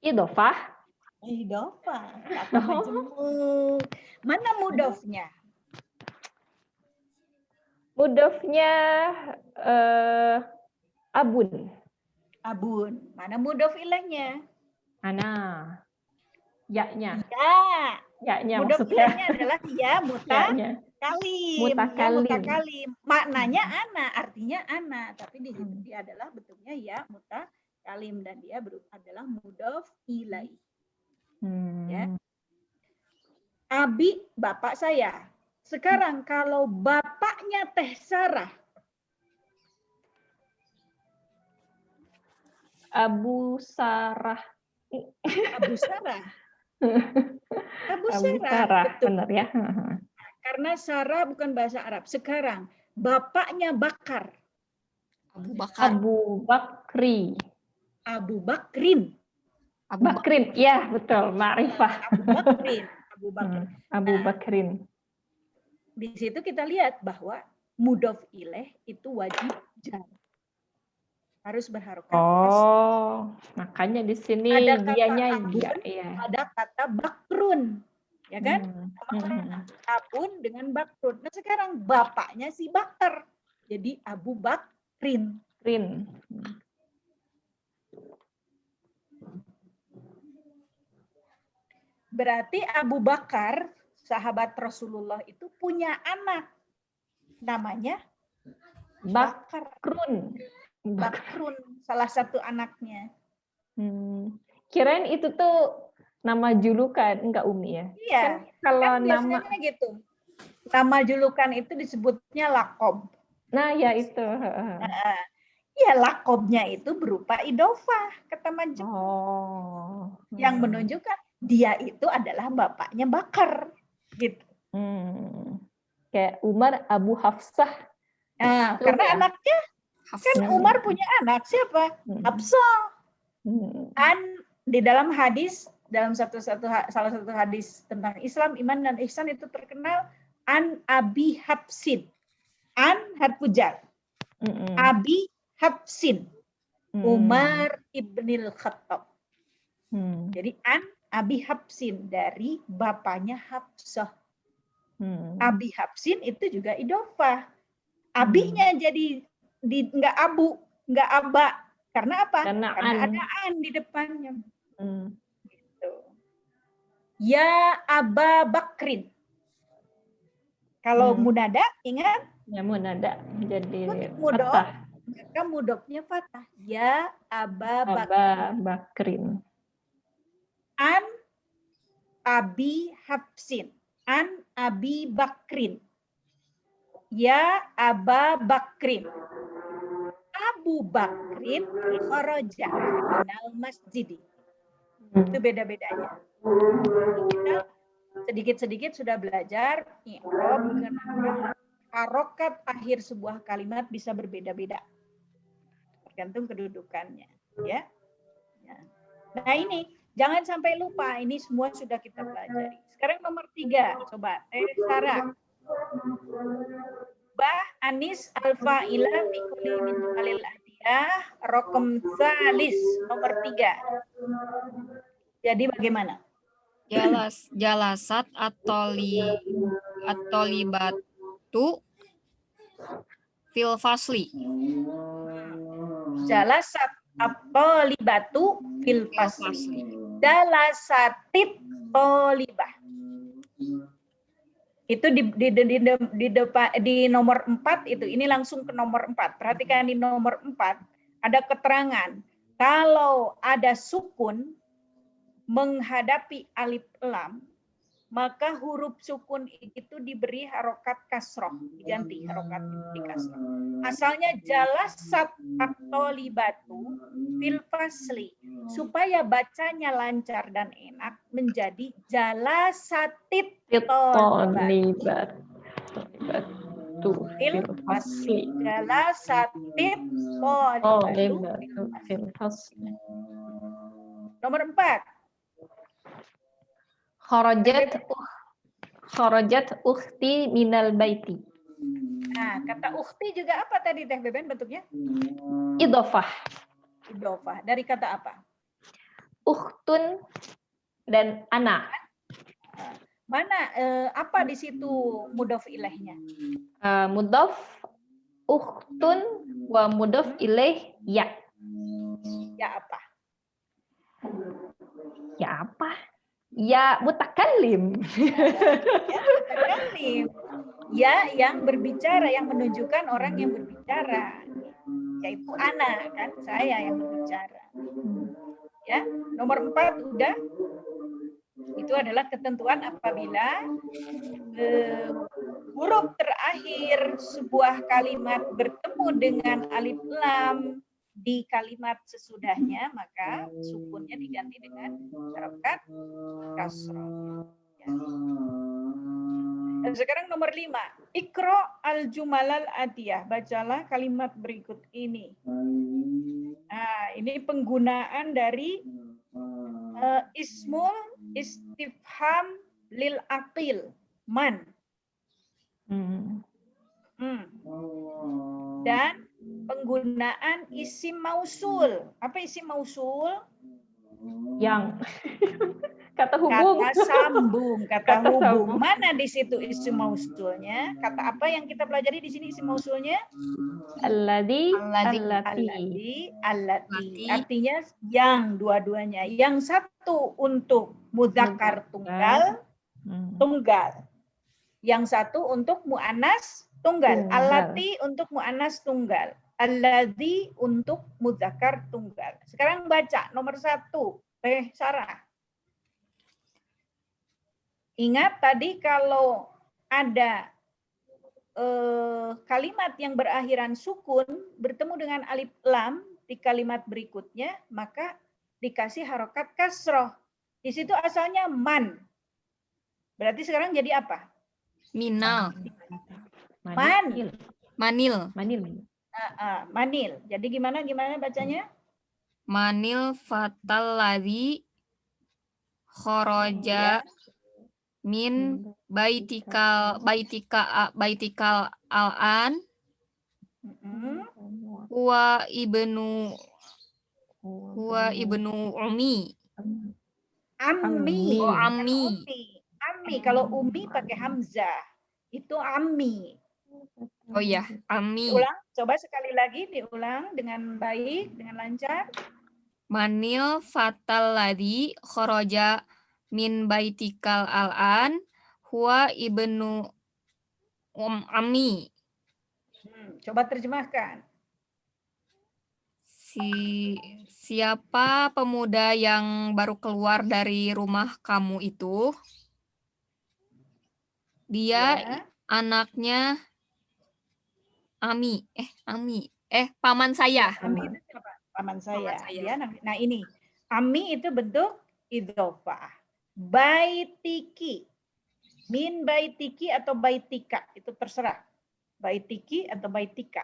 Idofah. Kata majemuk. Mana mudofnya? Mudofnya abun. Mana mudof ilahnya? Ana. Ya-nya. Ya-nya mudof ilahnya adalah ya mutakalim. Maknanya anak, artinya anak, tapi di situ dia adalah bentuknya ya mutakalim dan dia adalah mudof ilaih. Ya. Abi bapak saya. Sekarang kalau bapaknya Teh Sarah, Abu Sarah. Betul. Benar ya. Karena Sarah bukan bahasa Arab. Sekarang bapaknya Bakar. Abu Bakar. Abu Bakri. Abu Bakrin. Abu Bakar. Bakrin, ya betul, ma'rifah. Abu Bakrin. Abu Bakr. Abu Nah, Bakrin. di situ kita lihat bahwa mudhof ilaih itu wajib jar. Harus berharokat. Oh, makanya di sini Ada kata dianya abun, ya. ada kata bakrun, ya kan? Hmm. Abun dengan bakrun. Nah sekarang bapaknya si Bakar, jadi Abu Bakrin. Rin. Berarti Abu Bakar, sahabat Rasulullah itu punya anak, namanya Bakar. Bakrun. Bakrun, salah satu anaknya. Kirain itu tuh nama julukan, enggak Umi ya? Iya. Kan kalau Kan nama, biasanya gitu. Nama julukan itu disebutnya lakob. nah ya itu. Ya lakobnya itu berupa idofah ke teman Jepang. Oh. Yang menunjukkan dia itu adalah bapaknya Bakar. Gitu. Kayak Umar Abu Hafsah. Nah, Itu karena ya? anaknya kan Umar punya anak siapa? Hafsah. Di dalam hadis, dalam salah satu hadis tentang Islam, iman dan ihsan itu terkenal an Abi Hafsin. An harfu jar. Abi Hafsin. Umar ibnil Khattab. Jadi an Abi Hafsin dari bapaknya Hafsah. Abi Hafsin itu juga idofah. Abinya jadi nggak abu, nggak aba. Karena apa? Karena ada an di depannya. Gitu. Ya Aba Bakrin. Kalau munada, ingat? Ya munada jadi mudhof, fathah. maka mudhofnya fathah. Ya Aba Bakrin. An Abi Hafsin. An Abi Bakrin. Ya Aba Bakrin. Abu Bakrin kharaja minal masjid. Itu beda-bedanya. Kita sedikit-sedikit sudah belajar i'rab, kenapa harokat akhir sebuah kalimat bisa berbeda-beda. Tergantung kedudukannya. Ya. Nah ini, jangan sampai lupa. Ini semua sudah kita pelajari. Sekarang nomor 3. Coba, Sarah. Bah Anis Alfa'ila fi kulli min jumalil adiyah rokom salis nomor 3. Jadi bagaimana? Jalasat atau libatu fil fasli. Jalasat atau libatu fil fasli. Jalasatit tolibah. Itu di nomor 4 itu. Ini langsung ke nomor 4. Perhatikan di nomor 4 ada keterangan kalau ada sukun menghadapi alif lam, maka huruf sukun itu diberi harokat kasroh, diganti harokat di kasroh. Asalnya jalasat atau libatu fil fasli, supaya bacanya lancar dan enak menjadi jalasatit tolibatu fil fasli. Jalasatit tolibatu fil fasli. Nomor 4. Kharajat ukhti minal baiti. Nah, kata ukhti juga apa tadi Teh Beben bentuknya? Idofah. Idofah. Dari kata apa? Ukhtun dan ana. Mana apa di situ mudhof ilaihnya? Mudhof ukhtun wa mudhof ilaih ya. Ya apa? Ya apa? Ya mutakallim. Ya mutakallim. Ya yang berbicara, yang menunjukkan orang yang berbicara. Yaitu ana, kan? Saya yang berbicara. Ya, nomor 4 udah. Itu adalah ketentuan apabila huruf terakhir sebuah kalimat bertemu dengan alif lam di kalimat sesudahnya, maka sukunnya diganti dengan harokat kasroh. Ya. Dan sekarang nomor 5. Iqra al-jumalal atiyah. Bacalah kalimat berikut ini. Nah, ini penggunaan dari ismul istifham lil aqil. Man. Dan penggunaan isim mausul. Apa isim mausul? Yang kata hubung. Kata sambung, kata Kata hubung. sambung. Mana di situ isim mausulnya? Kata apa yang kita pelajari di sini isim mausulnya? Alladzi, Alladzi. Allati. Artinya yang dua-duanya. Yang satu untuk mudzakkar tunggal, tunggal. Yang satu untuk muannas tunggal. Allati untuk muannas tunggal. Alladzi untuk mudzakkar tunggal. Sekarang baca nomor 1. Sarah. Ingat tadi kalau ada kalimat yang berakhiran sukun bertemu dengan alif lam di kalimat berikutnya, maka dikasih harokat kasroh. Di situ asalnya man. Berarti sekarang jadi apa? Minal. Man. Manil. Manil. Jadi gimana bacanya? Manil fatal ladzi kharaja min baitikal al-an huwa ibnu umi. Ammi. Oh, ammi. Ammi. Kalau umi pakai hamzah. Itu ammi. Oh iya, ammi. Diulang, coba sekali lagi diulang dengan baik, dengan lancar. Manil fatal ladzi kharaja min baitikal al-an huwa ibnu ammi. Coba terjemahkan. Siapa pemuda yang baru keluar dari rumah kamu itu? Dia anaknya Ami. Paman saya. Ami itu siapa? Paman saya. Dia, nah ini. Ami itu bentuk idhofah. Baitiki. Min baitiki atau baitika. Itu terserah. Baitiki atau baitika.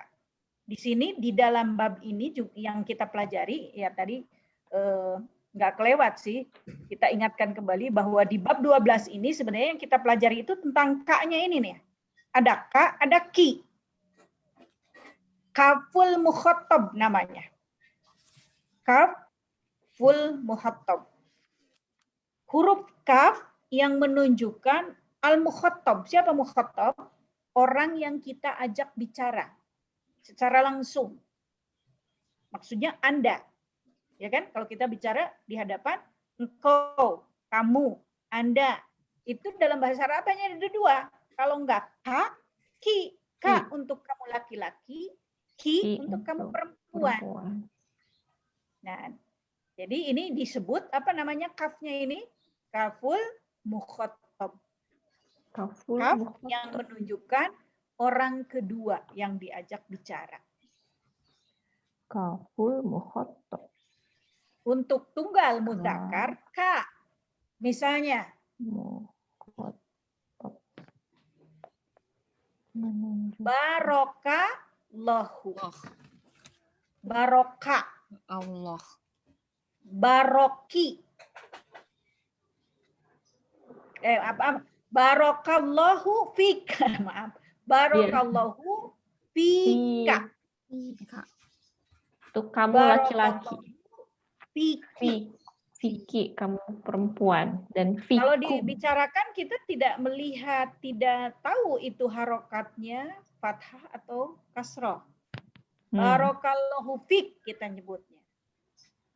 Di sini di dalam bab ini yang kita pelajari ya tadi nggak kelewat sih. Kita ingatkan kembali bahwa di bab 12 ini sebenarnya yang kita pelajari itu tentang ka-nya ini nih. Ada ka, ada ki. Kaful mukhatab namanya. Kaful mukhatab. Huruf kaf yang menunjukkan al-mukhatab. Siapa mukhatab? Orang yang kita ajak bicara secara langsung. Maksudnya Anda. Ya kan? Kalau kita bicara di hadapan engkau, kamu, Anda. Itu dalam bahasa Arab hanya ada 2. Kalau enggak ka, ki. Ka untuk kamu laki-laki, ki untuk kamu perempuan. Nah, jadi ini disebut apa namanya kafnya ini? Kaful mukhatab. Kaf yang menunjukkan orang kedua yang diajak bicara. Kaful mukhatab. Untuk tunggal mudzakkar ka. Misalnya barokallahu. Baroka. Allah. Baroki. Barokallahu fika. Maaf. Barokallahu fika. Untuk kamu laki-laki. Fiki, kamu perempuan. Dan fikum. Kalau dibicarakan kita tidak melihat, tidak tahu itu harokatnya fathah atau kasroh. Barokallahu fik kita nyebutnya.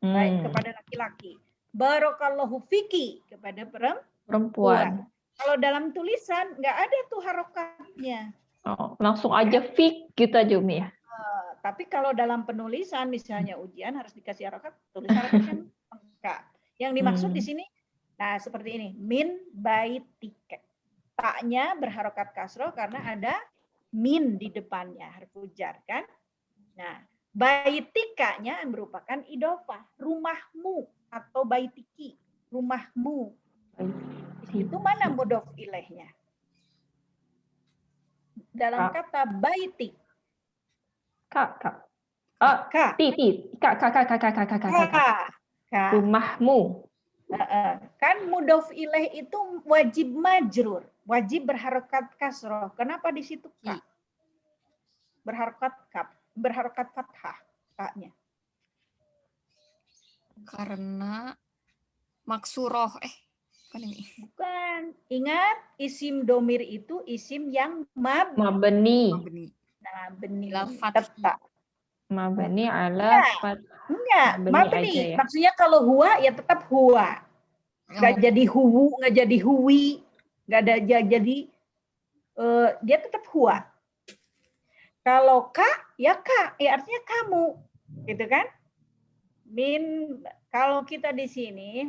Baik kepada laki-laki. Barokallahu fiki kepada perempuan. Kalau dalam tulisan nggak ada tuh harokatnya. Langsung aja fik gitu aja Umi ya. Tapi kalau dalam penulisan misalnya ujian harus dikasih harokat, tulis harokatnya enggak. Yang dimaksud di sini, nah seperti ini, min baitika. Taknya berharokat kasroh karena ada min di depannya, harfu jar kan. Nah, baitikanya merupakan idofah, rumahmu atau baitiki, rumahmu. Itu mana mudhof ilaihnya? dalam Kak. kata baiti. Kak. Ka. Kak. Rumahmu. Kan mudhof ilaih itu wajib majrur, wajib berharokat kasroh. Kenapa di situ ka? Berharokat fathah ka-nya. Karena maksuroh. Bukan ini. Bukan. Ingat, isim domir itu isim yang Mabni. Nah, benih. Tetap. Mabni ala fath. Enggak, mabni. Aja, ya? Maksudnya kalau huwa ya tetap huwa. Nggak jadi huwu, nggak jadi huwi, nggak ada jadi dia tetap huwa. Kalau ka, ya artinya kamu, gitu kan? Kalau kita di sini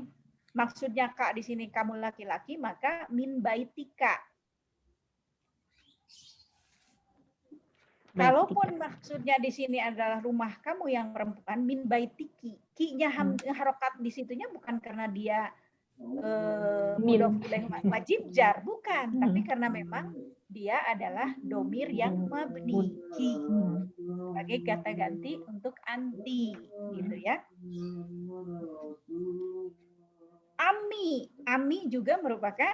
maksudnya ka di sini kamu laki-laki, maka min baitika. Kalaupun maksudnya di sini adalah rumah kamu yang perempuan, min baitiki. Ki-nya harokat di situnya bukan karena dia mudhof ilaih wajib jar, bukan, tapi karena memang dia adalah domir yang mabni, ki, sebagai kata ganti untuk anti, gitu ya. Ami juga merupakan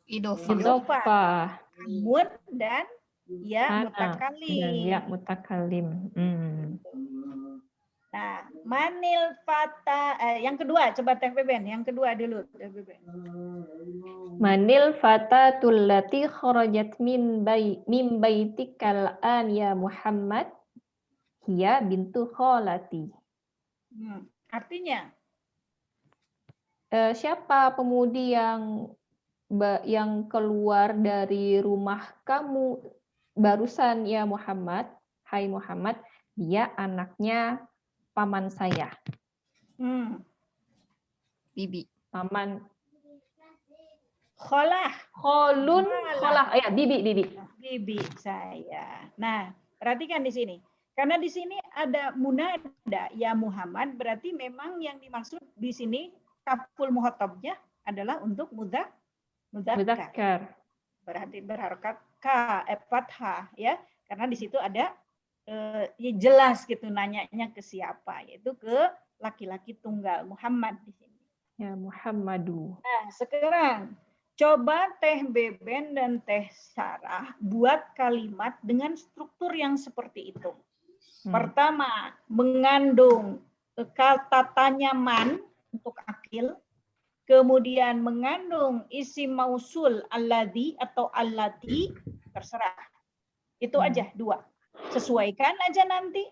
idhofah. Amun dan ya mutakalim. Nah, manil fata yang kedua, coba Teh Beben, yang kedua dulu Teh Beben. Manil fatatul lati kharajat min baitikal an ya Muhammad hiya bintu khalati. Artinya siapa pemudi yang keluar dari rumah kamu barusan ya Muhammad, hai Muhammad, dia anaknya paman saya. Bibi. Paman. Kholah. Ya, bibi. Bibi saya. Nah, perhatikan di sini. Karena di sini ada munada ya Muhammad, berarti memang yang dimaksud di sini kaful muhotabnya adalah untuk mudzakkar. Berarti berharokat fathah ya. Karena di situ ada ya jelas gitu nanyanya ke siapa, yaitu ke laki-laki tunggal Muhammad di sini. Ya Muhammadu. Nah, sekarang coba Teh Beben dan Teh Sarah buat kalimat dengan struktur yang seperti itu. Pertama, mengandung kata tanya man untuk akil, kemudian mengandung isim mausul alladzi atau allati, terserah. Itu aja dua. Sesuaikan aja nanti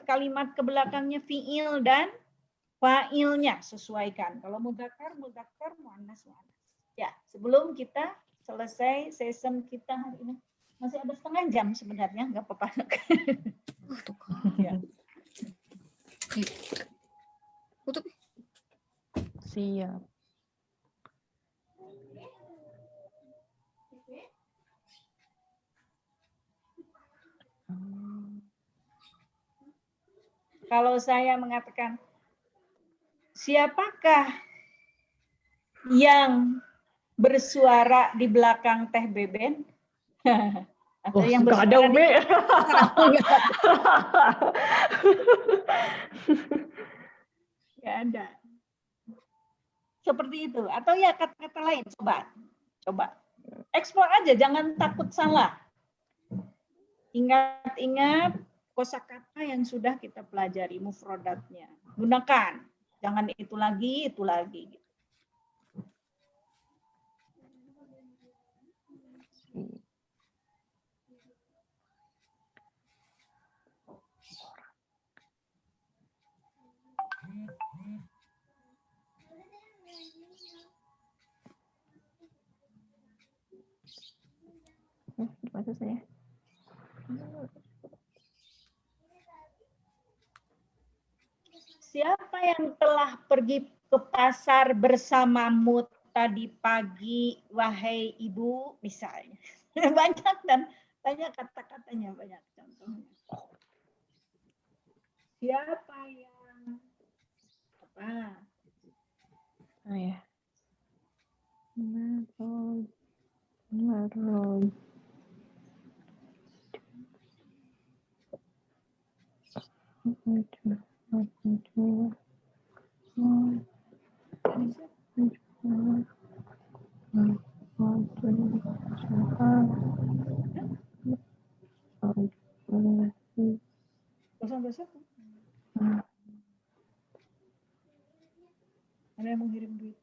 kalimat ke belakangnya fiil dan fa'ilnya, sesuaikan. Kalau mudzakkar, muannas. Ya, sebelum kita selesai session kita hari ini, masih ada setengah jam sebenarnya, nggak apa-apa. Ya. Tutup. Siap. Kalau saya mengatakan, siapakah yang bersuara di belakang Teh Beben? Atau yang bersuara di nggak ada. Seperti itu. Atau ya kata-kata lain. Coba. Eksplor aja, jangan takut salah. Ingat-ingat kosakata yang sudah kita pelajari, mufrodatnya. Gunakan. Jangan itu lagi. Maksud saya. Siapa yang telah pergi ke pasar bersamamu tadi pagi, wahai ibu, misalnya. Banyak dan banyak kata-katanya, banyak contohnya. Siapa yang apa? Oh ya. Bosan-bosan? Ada yang mengirim duit.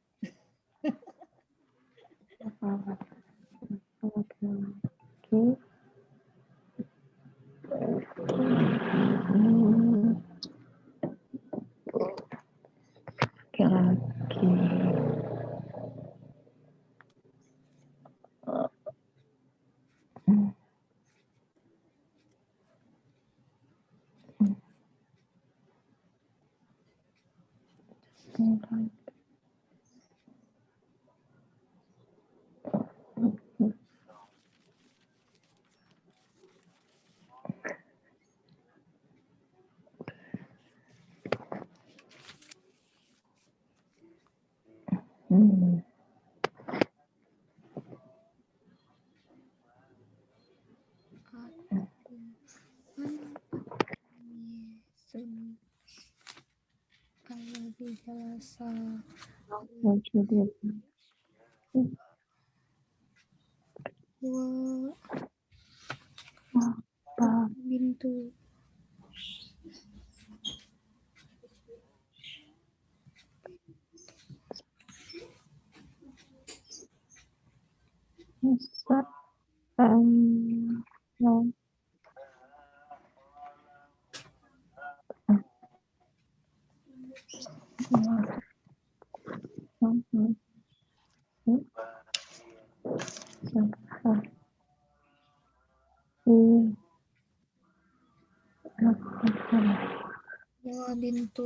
Bintu.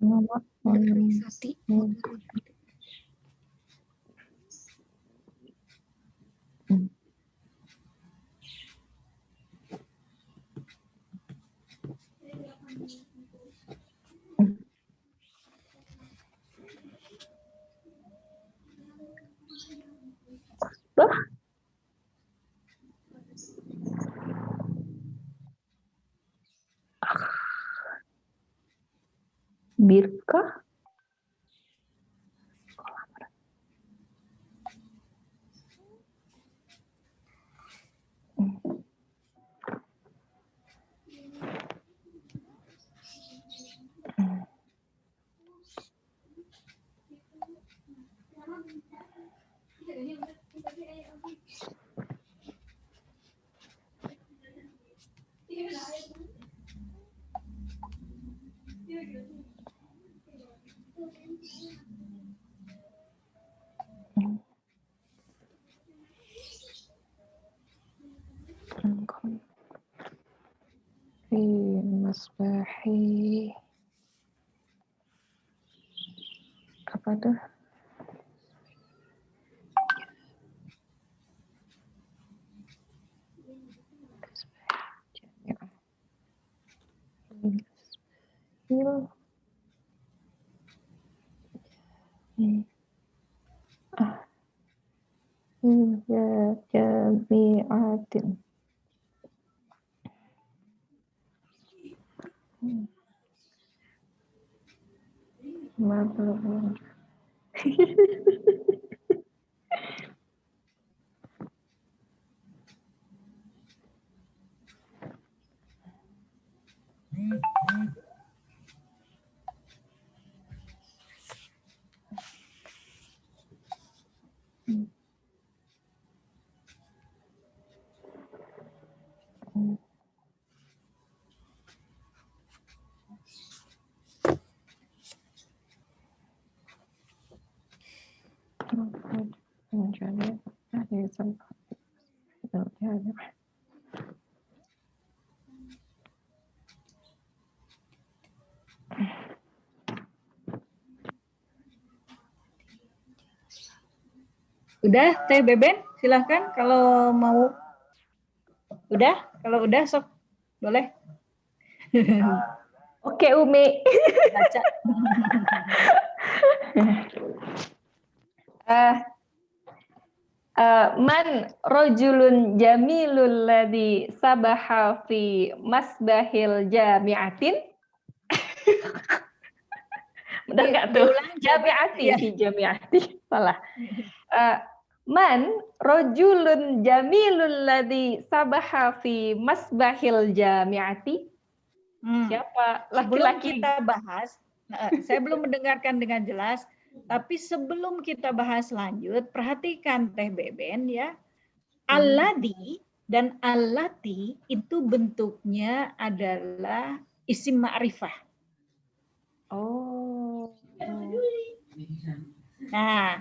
Wa bintu Sati. Birkah. Masbahi. Apa tuh? Iya, jami'atin. Mablum. Menjadi ada sempat. Udah, Teh Beben, silahkan kalau mau. Udah, kalau udah sok boleh. Oke, Umi. Baca. Man rojulun jamilul ladzi sabaha fi masbahil jami'atin. Benar nggak tuh? Diulang, Jami'ati ya. fi jami'ati. Salah. Man rojulun jamilul ladzi sabaha fi masbahil jami'ati. Siapa Sebelum laki-laki? kita bahas, saya belum mendengarkan dengan jelas, tapi sebelum kita bahas lanjut, perhatikan Teh Beben ya. Alladhi dan allati itu bentuknya adalah isim ma'rifah. Oh. Nah,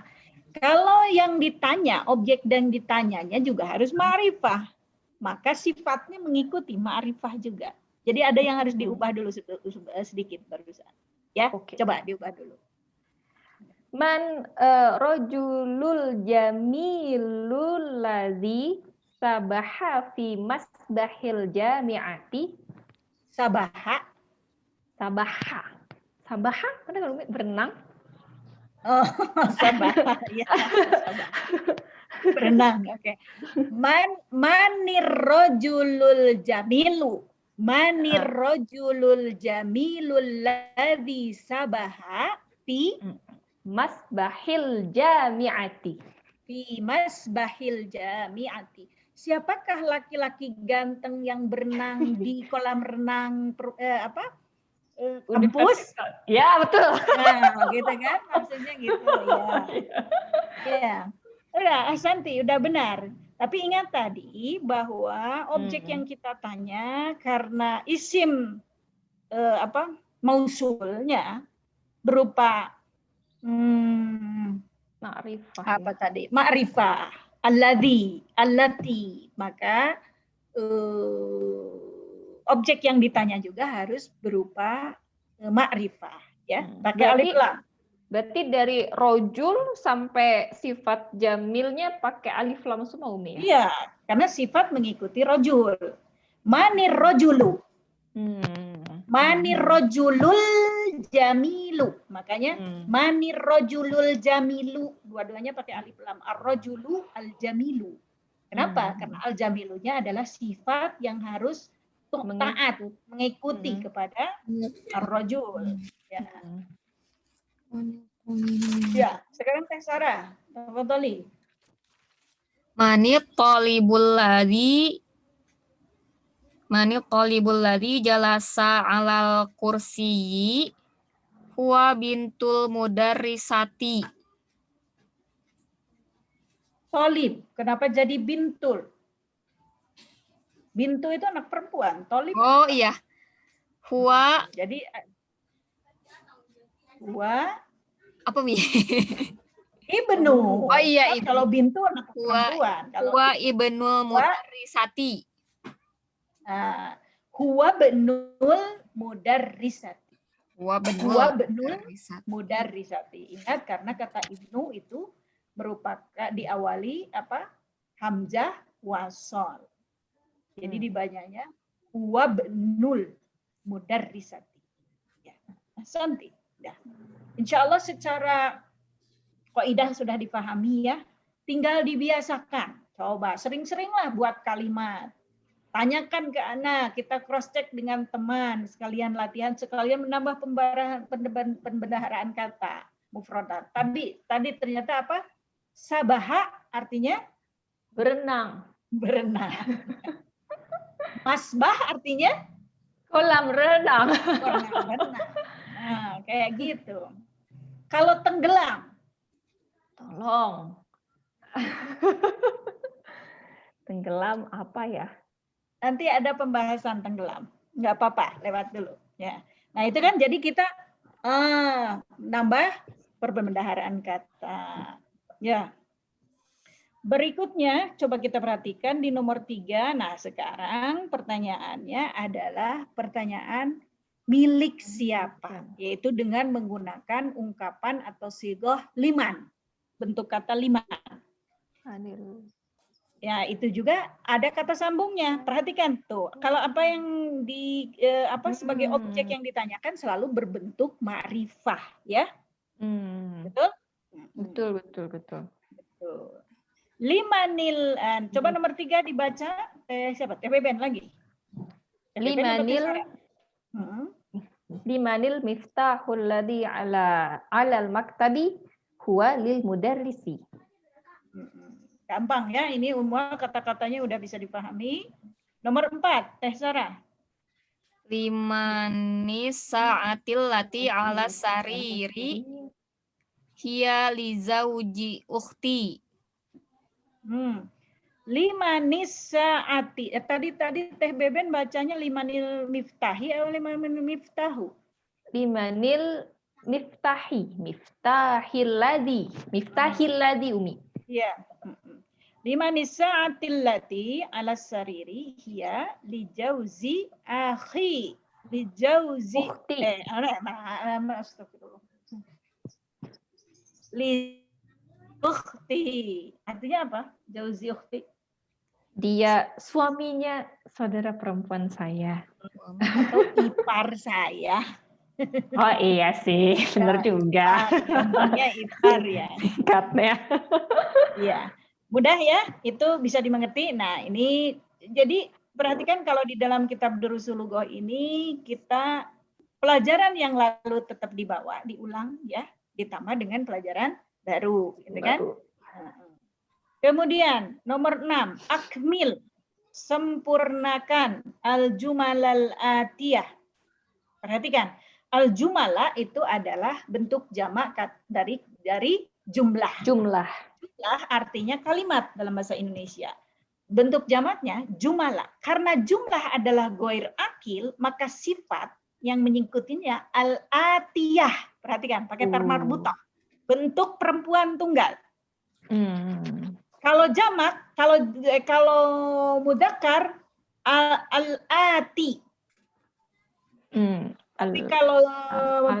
kalau yang ditanya, objek dan ditanyanya juga harus ma'rifah. Maka sifatnya mengikuti ma'rifah juga. Jadi ada yang harus diubah dulu sedikit barusan. Ya, Oke. coba diubah dulu. Man rojulul jamilul ladzi sabaha fi masbahil jami'ati. Sabaha. Sabaha. Sabaha, benar nggak Umi? Berenang? Oh, sabaha. Ya, sabaha. Berenang, oke. Manir rojulul jamilu. Manir rojulul jamilul ladzi sabaha fi masbahil jami'ati. Fi masbahil jami'ati. Siapakah laki-laki ganteng yang berenang di kolam renang kampus? Ya, betul. Nah, gitu kan? Maksudnya gitu ya. Ya. Udah, Asanti, udah benar. Tapi ingat tadi bahwa objek yang kita tanya karena isim mausulnya berupa ma'rifah. Apa tadi? Ma'rifah. Alladhi, allati. Maka objek yang ditanya juga harus berupa ma'rifah, ya. Pakai alif lam. Berarti dari rojul sampai sifat jamilnya pakai alif lam semua Umi ya? Iya, karena sifat mengikuti rojul. Manir rojulu. Manir rojulul jamilu. Makanya manir rojulul jamilu. Dua-duanya pakai alif lam. Ar-rojulu al-jamilu. Kenapa? Karena al-jamilunya adalah sifat yang harus taat, mengikuti kepada ar-rojul. Ya. Ya, sekarang Teh Sarah. Tafadhali. Manit talibul ladzi jalasa alal kursiyi huwa bintul mudarrisati. Tolib, kenapa jadi bintul? Bintu itu anak perempuan, tolib. Oh iya. Huwa. Jadi huwa apa Mi? Ibnu. Oh iya, ibnu. Kalau bintu anak perempuan. Huwa ibnul mudarrisati. Huwa benul mudarrisati. Huwa benul mudarrisati. Ingat karena kata ibnu itu merupakan diawali hamzah wasol. Jadi dibacanya huwa benul mudarrisati. Ya. Santi. Ya. Insya Allah secara kaidah sudah dipahami ya. Tinggal dibiasakan. Coba sering-seringlah buat kalimat. Tanyakan ke anak, kita cross check dengan teman, sekalian latihan, sekalian menambah pembendaharaan kata mufradat. Tadi ternyata apa? Sabaha artinya berenang. Masbah artinya kolam renang. Nah, kayak gitu. Kalau tenggelam, tolong. Tenggelam apa ya? Nanti ada pembahasan tenggelam. Nggak apa-apa, lewat dulu. Ya. Nah itu kan jadi kita nambah perbendaharaan kata. Ya. Berikutnya coba kita perhatikan di nomor 3. Nah sekarang pertanyaannya adalah pertanyaan milik siapa, yaitu dengan menggunakan ungkapan atau sigoh liman, bentuk kata liman. Ya, itu juga ada kata sambungnya. Perhatikan tuh. Kalau apa yang sebagai objek yang ditanyakan selalu berbentuk ma'rifah, ya. Betul? Betul. Betul. Limanil, coba nomor 3 dibaca. Siapa? Teh Beben lagi. Limanil miftahul ladzi alal maktabi huwa lil mudarrisi. Gampang ya, ini umum kata-katanya udah bisa dipahami. Nomor 4, Teh Sarah. Limanis sa'atil lati ala sariri hiya lizauji ukhti. Limanis sa'ati. Tadi Teh Beben bacanya limanil miftahi atau limanil miftahu? Limanil miftahil ladzi Umi. Iya. Limanis sa'atil lati ala sariri hiya lijauzi akhi. Lijauzi Ukhti. Astagfirullah. Li ukhti. Artinya apa? Jauzi ukhti. Dia suaminya saudara perempuan saya. Atau ipar saya. Oh iya sih, benar juga. Gampangnya ipar ya. Singkatnya. Iya. Mudah ya, itu bisa dimengerti. Nah, ini jadi perhatikan kalau di dalam kitab Durusul Lugah ini kita pelajaran yang lalu tetap dibawa, diulang ya, ditambah dengan pelajaran baru, gitu kan? Kemudian nomor 6, akmil, sempurnakan al-jumalal atiyah. Perhatikan, al-jumala itu adalah bentuk jamak dari jumlah. Jumlah artinya kalimat dalam bahasa Indonesia. Bentuk jamaknya jumala. Karena jumlah adalah ghair akil, maka sifat yang menyangkutinya al-atiyah. Perhatikan, pakai tar marbutah. Bentuk perempuan tunggal. Kalau jamak, kalau mudzakkar al-ati. Tapi kalau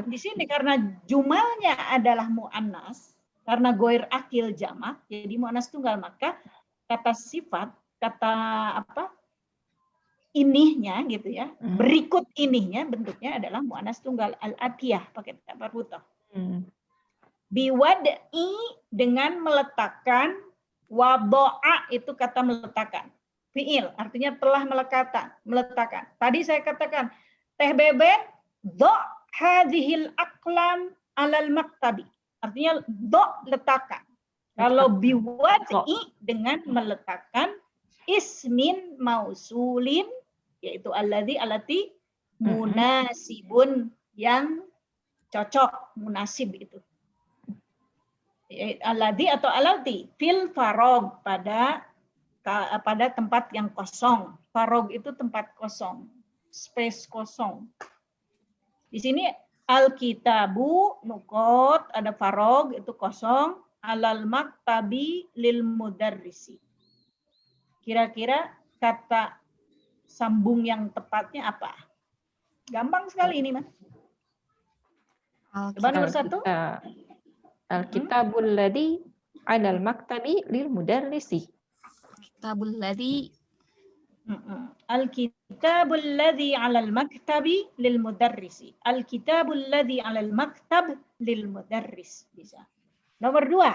di sini karena jumalnya adalah muannas, karena goir akil jamak, jadi muannas tunggal, maka kata sifat, kata apa? Inihnya gitu ya. Berikut inihnya bentuknya adalah muannas tunggal al-atiyah pakai marbutah. Biwad'i dengan meletakkan, wado'a itu kata meletakkan. Fi'il artinya telah meletakkan. Tadi saya katakan Teh Beben do hadhil aqlam alal maktabi. Artinya do letakkan. Kalau biwad'i dengan meletakkan ismin mausulin yaitu alladzi alati munasibun yang cocok, munasib itu. Alladzi atau alati fil farog pada tempat yang kosong. Farog itu tempat kosong, space kosong. Di sini al-kitabu nukot ada farog itu kosong, alal maktabi lil mudarrisi. Kira-kira kata sambung yang tepatnya apa? Gampang sekali ini, Mas. Coba nomor 1. Al-kitabul ladzi 'alal maktabi lil mudarrisi. Kitabul ladzi Al-kitabul ladzi 'alal maktabi lil mudarrisi. Al-kitabul ladzi 'alal maktab lil mudarris. Bisa. Nomor 2.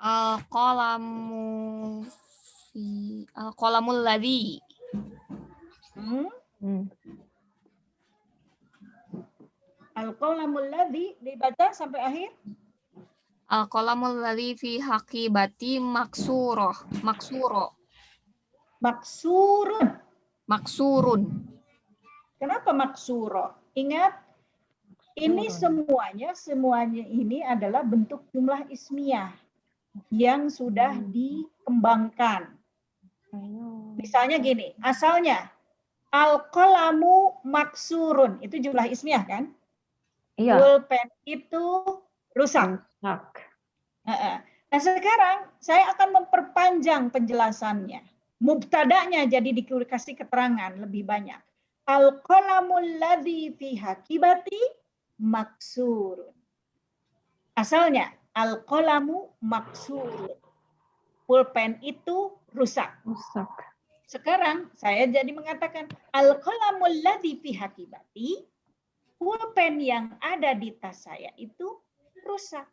Al-qalamul ladzi. Al-qalamul ladzi dibaca sampai akhir. Al-qalamul ladzi fi haqibati maksurun. Kenapa maksuro? Ingat, ini semuanya ini adalah bentuk jumlah ismiyah yang sudah dikembangkan. Misalnya gini, asalnya al-qalamu maksurun, itu jumlah ismiyah kan? Iya. Pulpen itu rusak. Nah, sekarang saya akan memperpanjang penjelasannya. Mubtada'nya jadi dikasih keterangan lebih banyak. Al-qalamul ladzi fi haqibati maksurun. Asalnya al-qalamu maksurun. Pulpen itu rusak. Sekarang saya jadi mengatakan al-qalamul ladzi fi haqibati, pulpen yang ada di tas saya itu rusak.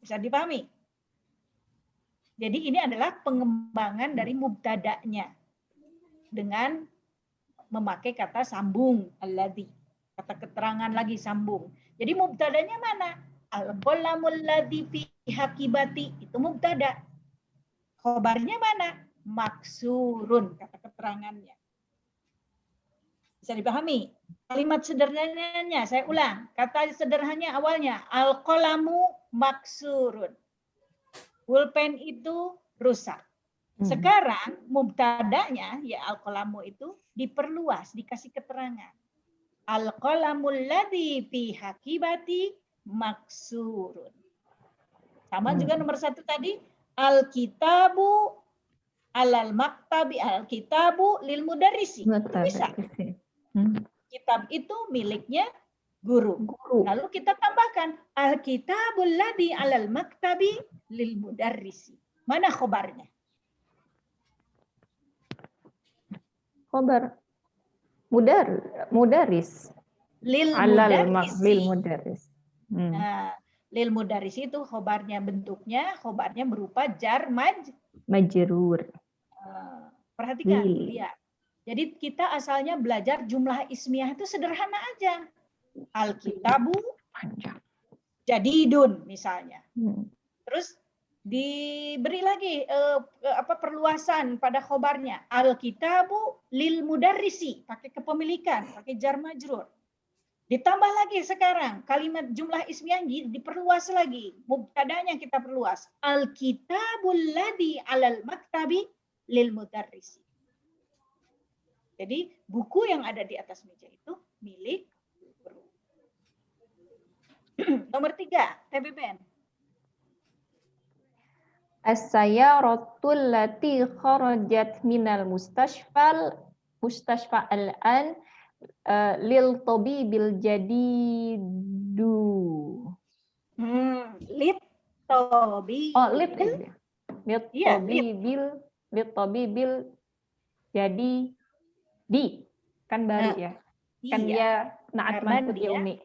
Bisa dipahami? Jadi ini adalah pengembangan dari mubtada'nya dengan memakai kata sambung, alladzi. Kata keterangan lagi sambung. Jadi mubtada'nya mana? Al-qalamul ladzi fi hakibati, itu mubtada. Khobarnya mana? Maksurun, kata keterangannya. Bisa dipahami? Kalimat sederhananya, saya ulang. Kata sederhananya awalnya, al-qalamu maksurun. Pulpen itu rusak. Sekarang mubtada'nya, ya al-qalamu itu diperluas, dikasih keterangan. Al-qalamul ladzi fi hakibati maksurun. Sama juga nomor 1 tadi, al-kitabu alal maktabi, al-kitabu lil mudarrisi. Bisa. Kitab itu miliknya guru. Lalu kita tambahkan al-kitabul ladzi alal maktabi lil mudarrisi. Mana khobarnya? Khobar mudaris. Lil mudaris. Nah, lil mudaris itu khobarnya, bentuknya khobarnya berupa jar majrur. Perhatikan, lihat. Jadi kita asalnya belajar jumlah ismiyah itu sederhana aja. Al-kitabu jadidun misalnya. Terus diberi lagi perluasan pada khobarnya. Al-kitabu lil mudarrisi, pakai kepemilikan, pakai jar majrur. Ditambah lagi sekarang kalimat jumlah ismiyah diperluas lagi. Mubtadanya kita perluas. Al-kitabul ladzi alal maktabi lil mudarrisi. Jadi buku yang ada di atas meja itu milik guru. Nomor 3, TBBN. As-sayyaratul lati kharajat minal mustashfa al-an lil tabibil jadidu. Lit tabibil. Oh, lit tabibil jadi di, kan baru ya. Kan dia naat manqut ya Umi.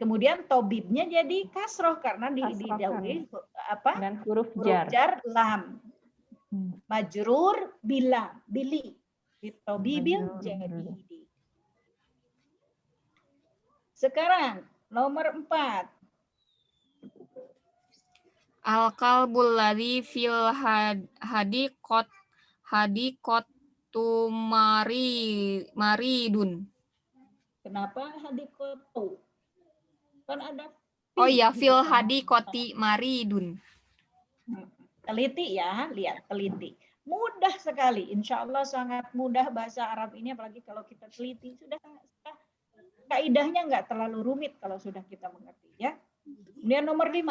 Kemudian tobibnya jadi kasroh karena didahului apa? Dan huruf jar lam. Majrur bila, bili. Tobibil jadi. Sekarang nomor 4. Al-qalbul ladzi fil hadiqatu maridun. Kenapa hadiqatu? Kan ada Oh iya, fil hadiqati maridun. Teliti ya, lihat teliti. Mudah sekali, insya Allah sangat mudah bahasa Arab ini, apalagi kalau kita teliti. Sudah kaidahnya nggak terlalu rumit kalau sudah kita mengerti ya. Kemudian nomor 5.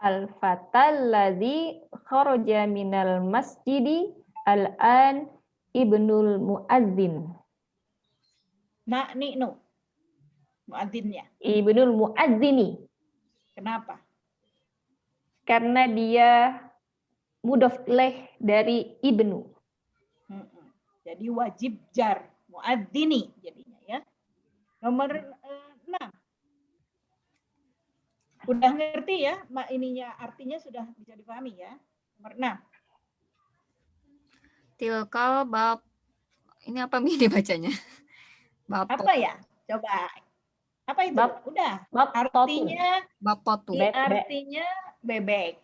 Al-fatal ladzi kharaja minal masjidi al-an ibnul muadzin. Muadzinnya. Ibnul muadzini. Kenapa? Karena dia mudhof ilaih dari ibnu. Jadi wajib jar, muadzini jadinya ya. Nomor 6. Udah ngerti ya, ininya artinya sudah bisa dipahami ya. Nomor 6. Tilkal bab, ini apa ini bacanya? Apa ya? Coba. Apa itu? Udah. Artinya bapotu. Artinya bebek.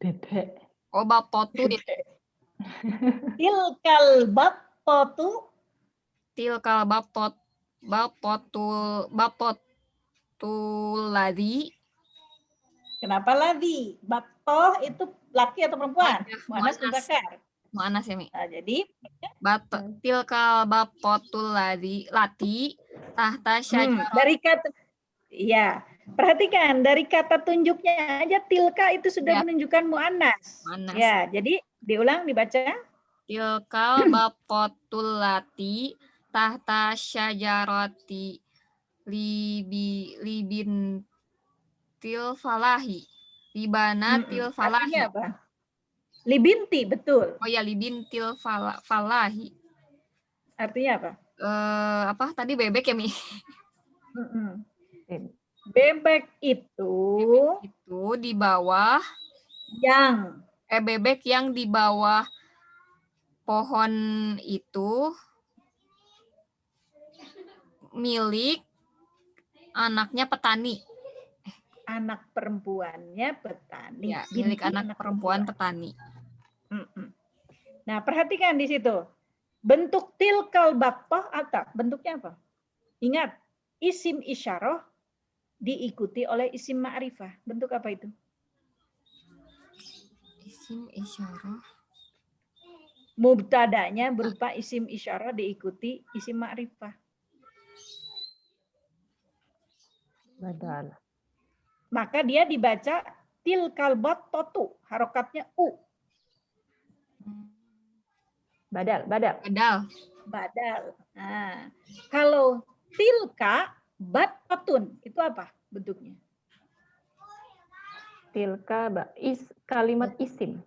Bebek. Oh, bapotu. Tilkal bapotu. Tilkal bapotu ladzi. Kenapa ladzi? Batoh itu laki atau perempuan? Muannas muzakkar. Muannas ya, Mi. Nah, jadi tilkal bapotul lati tahta syajarah. Dari kata perhatikan dari kata tunjuknya aja tilka itu sudah menunjukkan muannas. Ya, jadi diulang dibaca. Tilkal bapotul lati tahta syajarati libin til falahi. Artinya apa? Libinti, betul. Oh ya, libintil falahi. Artinya apa? Apa tadi bebek ya, Mi? Bebek itu Itu di bawah yang bebek yang di bawah pohon itu milik anaknya petani. anak perempuannya petani. Ya, milik Binti anak perempuan petani. Nah, perhatikan di situ. Bentuk tilkal baqtah atau bentuknya apa? Ingat, isim isyarah diikuti oleh isim ma'rifah. Bentuk apa itu? Isim isyarah. Mubtadanya berupa isim isyarah diikuti isim ma'rifah. Badal. Maka dia dibaca tilkal baqtatu, harokatnya u. Badal. Badal. Nah, kalau tilka baqtatun itu apa bentuknya? Tilka kalimat isim.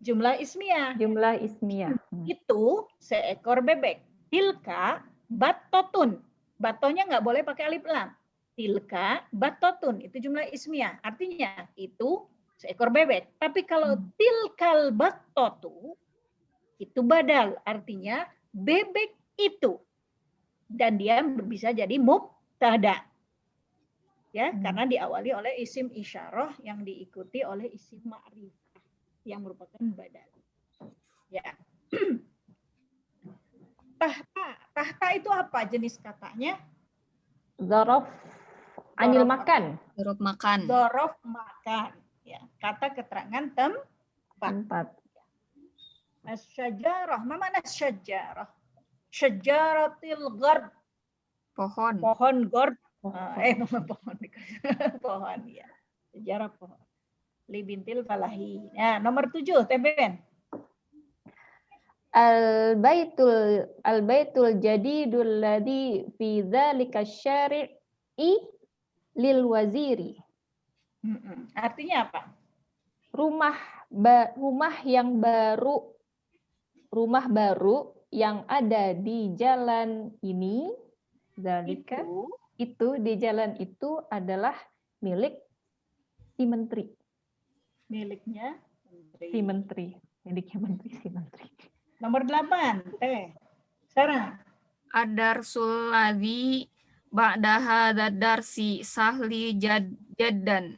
Jumlah ismiyah. Jumlah ismiyah. Itu seekor bebek. Tilka battotun. Batonya nggak boleh pakai alif lam. Tilka battotun. Itu jumlah ismiyah. Artinya itu seekor bebek. Tapi kalau tilkal battotu, itu badal. Artinya bebek itu. Dan dia bisa jadi mubtada. Ya, karena diawali oleh isim isyarah yang diikuti oleh isim ma'rifah yang merupakan badal. Ya. Tahta itu apa jenis katanya? Dzaraf anil makan. Huruf makan. Dzaraf makan. Ya, kata keterangan tempat. Asy-syajarah, ma mana syajarah? Syajaratil ghard. Pohon. Pohon ghard. Pohon. Pohon ya. Sejarah pohon. Libintil falahi. Nah, nomor 7, TBN. Al-baitul jadidul ladzi fi dzalika syari'i lil waziri. Artinya apa? Rumah yang baru yang ada di jalan ini, dzalika itu di jalan itu adalah milik si menteri. Miliknya si menteri. Miliknya menteri, si menteri. Nomor 8, Sarah. Ad-darsul ladzi ba'da hadzal darsi sahli jiddan.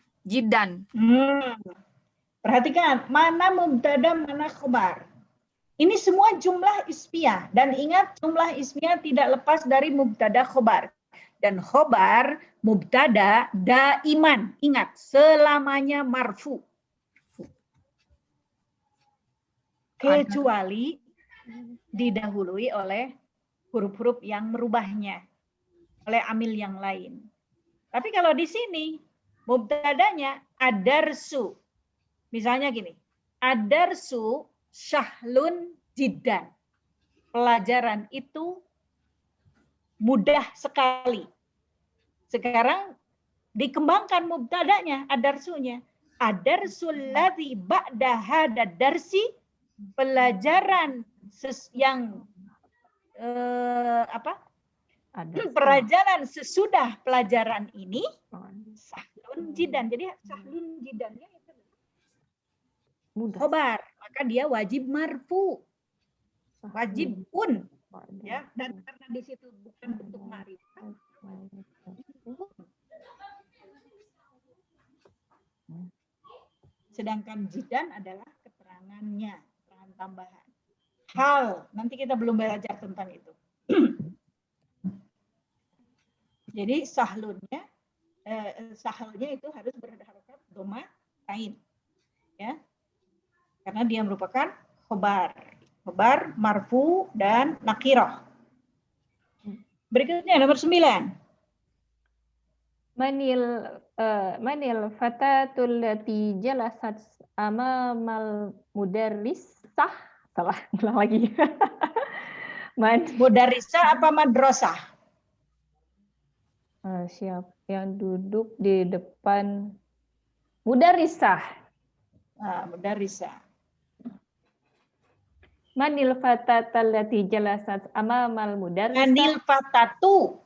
Perhatikan, mana mubtada, mana khobar. Ini semua jumlah ismiyah. Dan ingat, jumlah ismiyah tidak lepas dari mubtada khobar. Dan khobar, mubtada, daiman. Ingat, selamanya marfu. Kecuali didahului oleh huruf-huruf yang merubahnya. Oleh amil yang lain. Tapi kalau di sini, mubtadanya adarsu. Misalnya gini, adarsu syahlun jiddan. Pelajaran itu mudah sekali. Sekarang dikembangkan mubtadanya, adarsunya. Adarsul ladzi ba'da hadad darsi, pelajaran yang pelajaran sesudah pelajaran ini sahlun jidan. Jadi sahlun jidannya itu mudah. Khobar, maka dia wajib marfu. Wajib pun, ya, dan karena di situ bukan bentuk ma'rifah. Sedangkan jidan adalah keterangannya, keterangan tambahan. Hal, nanti kita belum belajar tentang itu. Jadi sahlunnya itu harus berharokat doma tain, ya, karena dia merupakan khobar, marfu dan nakirah. Berikutnya nomor 9. Manil fatatul lati jalasat amamal mudarrisah. Salah, ulang lagi. Mudarrisah apa madrasah? Siapa yang duduk di depan mudarrisah? Mudarrisah. Manil fatatul lati jalasat amamal mudarrisah. Manil fatatu.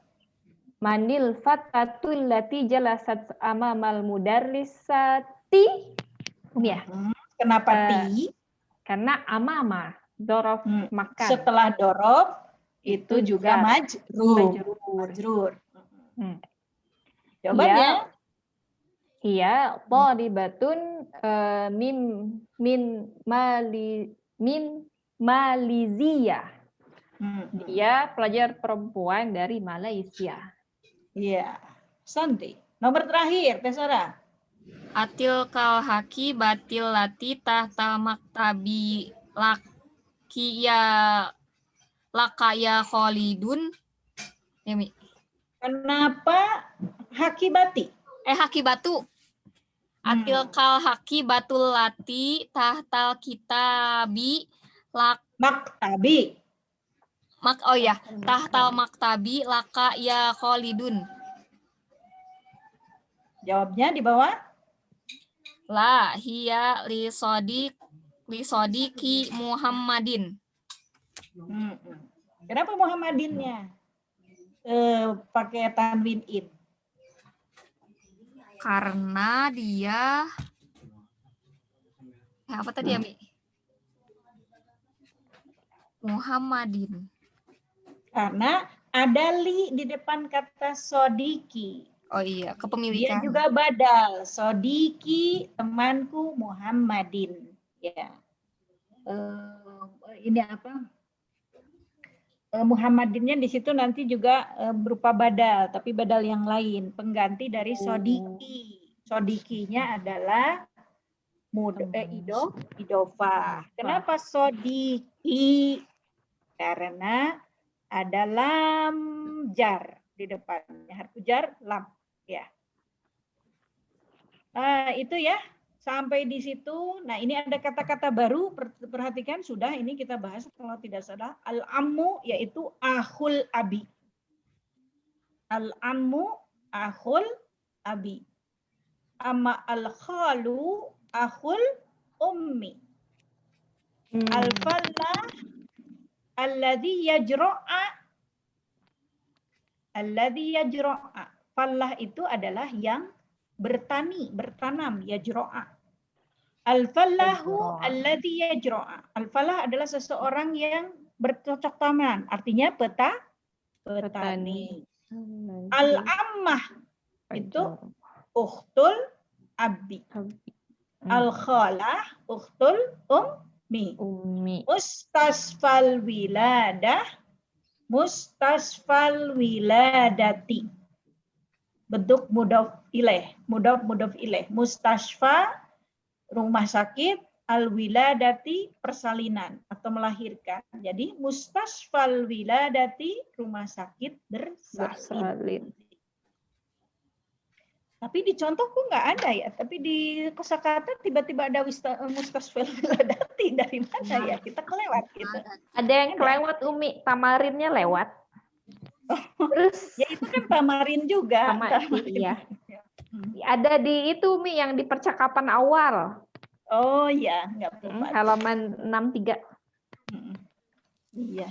Manil fatatul lati jalasat amamal mudarrisati. Ya. Kenapa ti? Karena amama, dorof makan. Setelah dorob itu juga jar. majrur. Majrur. Jawabannya? Iya, thalibatun min Malaysia. Dia pelajar perempuan dari Malaysia. Iya. Santi. Nomor terakhir, Tesara. Atil kal haki batil lati tahtal maktabi lakaya kholidun. Ya, Mi. Kenapa haki bati? Haki batu. Atil kal haki batul lati tahtal kitabi maktabi. Tahtal maktabi laka ya kholidun. Jawabnya di bawah. La hiya li sodiki Muhammadin. Kenapa Muhammadinnya pakai tanwin in? Karena dia apa tadi ya, Mi? Muhammadin. Karena ada li di depan kata sodiki. Oh iya, kepemilikan. Dia juga badal. Sodiki, temanku Muhammadin. Ya. Ini apa? Muhammadinnya di situ nanti juga berupa badal, tapi badal yang lain, pengganti dari sodiki. Sodikinya adalah idofah. Kenapa sodiki? Karena ada lam jar di depannya, harfu jar lam, ya. Itu ya. Sampai di situ, nah ini ada kata-kata baru, perhatikan sudah ini kita bahas kalau tidak salah. Al-ammu yaitu akhul abi. Al-ammu akhul abi. Amma al-khalu akhul ummi. Al-fallah alladhi yajro'a. Alladhi yajro'a. Fallah itu adalah yang bertani, bertanam, yajro'a. Al-fallahu alladhi yajro'a. Al-fallah adalah seseorang yang bercocok tanam, artinya petani. Al-ammah itu ukhtul abi. Al-khalah ukhtul ummi. Mustasfal wiladati. Bentuk mudhaf ilaih, mudhaf ilaih. Mustasfa rumah sakit, al-wiladati persalinan atau melahirkan. Jadi mustasfal wiladati rumah sakit bersalin. Tapi di contohku nggak ada ya. Tapi di kosakata tiba-tiba ada mustasfal wiladati, dari mana ya? Kita kelewat gitu. Ada yang kelewat, Umi, tamarinnya lewat. Terus ya itu kan tamarin juga. Tamarin. Iya. Ada di itu, Mi, yang di percakapan awal. Oh ya, nggak apa-apa. Halaman 63. Iya.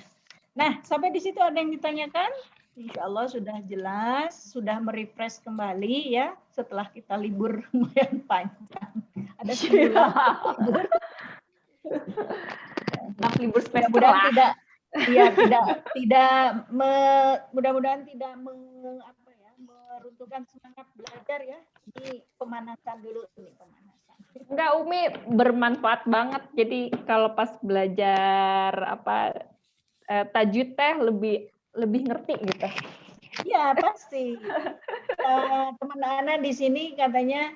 Nah, sampai di situ ada yang ditanyakan? Insya Allah sudah jelas, sudah merefresh kembali ya setelah kita libur lumayan panjang. Ada sebulan libur. Libur semester mudah-mudahan mudah-mudahan tidak meruntuhkan semangat belajar ya. Ini pemanasan dulu ini, pemanasan. Enggak, Umi, bermanfaat banget. Jadi kalau pas belajar tajwid teh lebih ngerti gitu. Iya, pasti. Teman Ana di sini katanya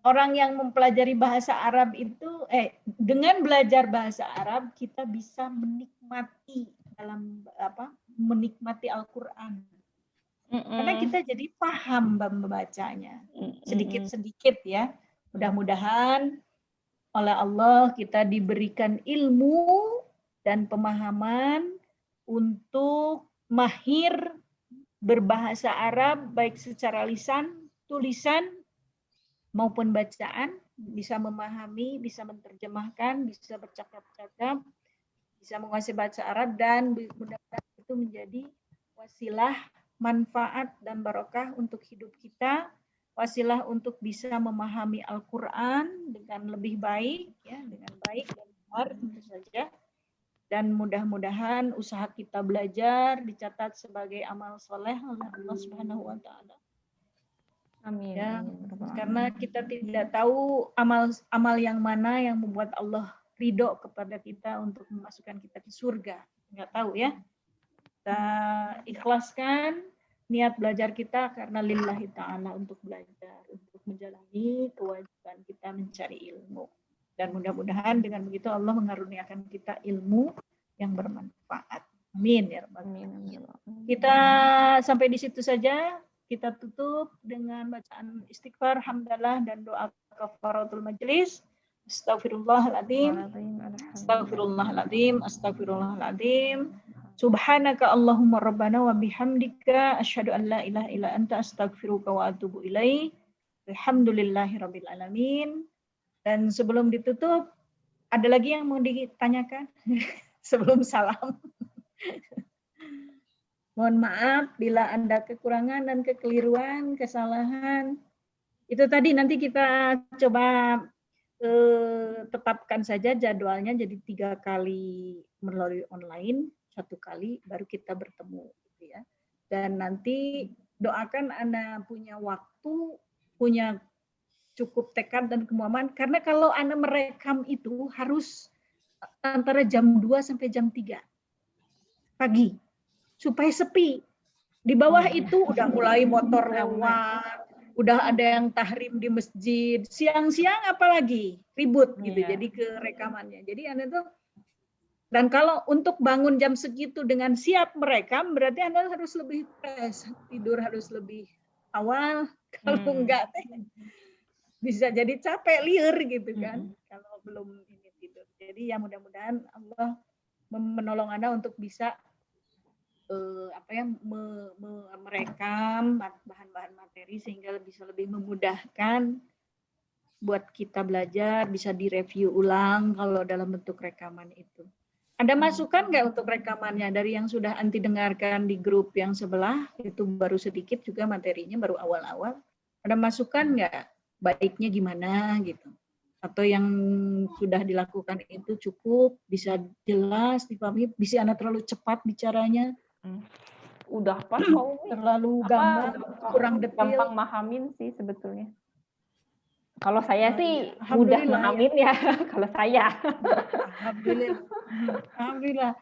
orang yang mempelajari bahasa Arab itu dengan belajar bahasa Arab kita bisa menikmati menikmati Al-Qur'an. Karena kita jadi paham membacanya. Sedikit-sedikit ya. Mudah-mudahan oleh Allah kita diberikan ilmu dan pemahaman untuk mahir berbahasa Arab baik secara lisan, tulisan maupun bacaan, bisa memahami, bisa menerjemahkan, bisa bercakap-cakap, bisa menguasai bahasa Arab, dan mudah-mudahan itu menjadi wasilah manfaat dan barokah untuk hidup kita, wasilah untuk bisa memahami Al-Qur'an dengan lebih baik ya, dengan baik dan benar tentu saja. Dan mudah-mudahan usaha kita belajar dicatat sebagai amal soleh oleh Allah Subhanahu wa taala. Amin. Ya, Amin. karena kita tidak tahu amal yang mana yang membuat Allah ridho kepada kita untuk memasukkan kita ke surga. Nggak tahu ya. Kita ikhlaskan niat belajar kita karena lillahi ta'ala, untuk belajar, untuk menjalani kewajiban kita mencari ilmu. Dan mudah-mudahan dengan begitu Allah mengaruniakan kita ilmu yang bermanfaat. Amin ya Rabbal alamin. Kita sampai di situ saja. Kita tutup dengan bacaan istighfar, hamdalah, dan doa kafaratul majlis. Astaghfirullahaladzim. Astaghfirullahaladzim. Astaghfirullahaladzim. Subhanaka Allahumma rabbana wa bihamdika asyhadu an la ilaha illa anta astaghfiruka wa atubu ilaik. Alhamdulillahi rabbil alamin. Dan sebelum ditutup, ada lagi yang mau ditanyakan sebelum salam? Mohon maaf bila ada kekurangan dan kekeliruan, kesalahan. Itu tadi nanti kita coba tetapkan saja jadwalnya jadi 3 kali melalui online, 1 kali baru kita bertemu gitu ya. Dan nanti doakan Anda punya waktu, punya cukup tekad dan kemauan, karena kalau Anda merekam itu harus antara jam 2 sampai jam 3 pagi supaya sepi. Di bawah itu udah mulai motor lewat, udah ada yang tahrim di masjid, siang-siang apalagi ribut gitu. Jadi ke rekamannya. Jadi Anda tuh, dan kalau untuk bangun jam segitu dengan siap merekam, berarti Anda harus lebih fresh, tidur harus lebih awal. Kalau enggak bisa jadi capek liur gitu kan, kalau belum ini tidur. Jadi ya mudah-mudahan Allah menolong Anda untuk bisa merekam bahan-bahan materi sehingga bisa lebih memudahkan buat kita belajar, bisa direview ulang kalau dalam bentuk rekaman itu. Ada masukan nggak untuk rekamannya dari yang sudah anti dengarkan di grup yang sebelah, itu baru sedikit juga materinya, baru awal-awal. Ada masukan nggak? Baiknya gimana gitu? Atau yang sudah dilakukan itu cukup, bisa jelas dipahami, bisa Anda terlalu cepat bicaranya? Udah pas kok. Terlalu gambar, kurang detail. Gampang mahamin sih sebetulnya. Kalau saya sih mudah mahamin ya. Kalau saya. Alhamdulillah.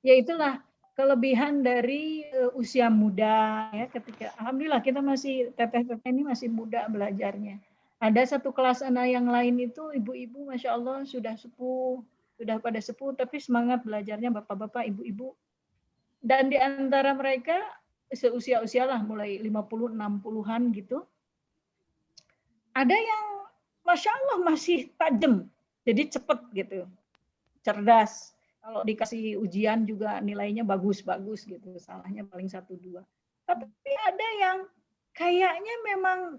Ya itulah kelebihan dari usia muda ya, ketika alhamdulillah kita masih teteh-teteh ini masih muda belajarnya. Ada satu kelas anak yang lain itu ibu-ibu, masya Allah sudah sepuh, sudah pada sepuh, tapi semangat belajarnya bapak-bapak, ibu-ibu. Dan di antara mereka seusia-usia lah, mulai 50, 60-an gitu. Ada yang masya Allah masih tajam, jadi cepet gitu, cerdas. Kalau dikasih ujian juga nilainya bagus-bagus gitu, salahnya paling 1-2. Tapi ada yang kayaknya memang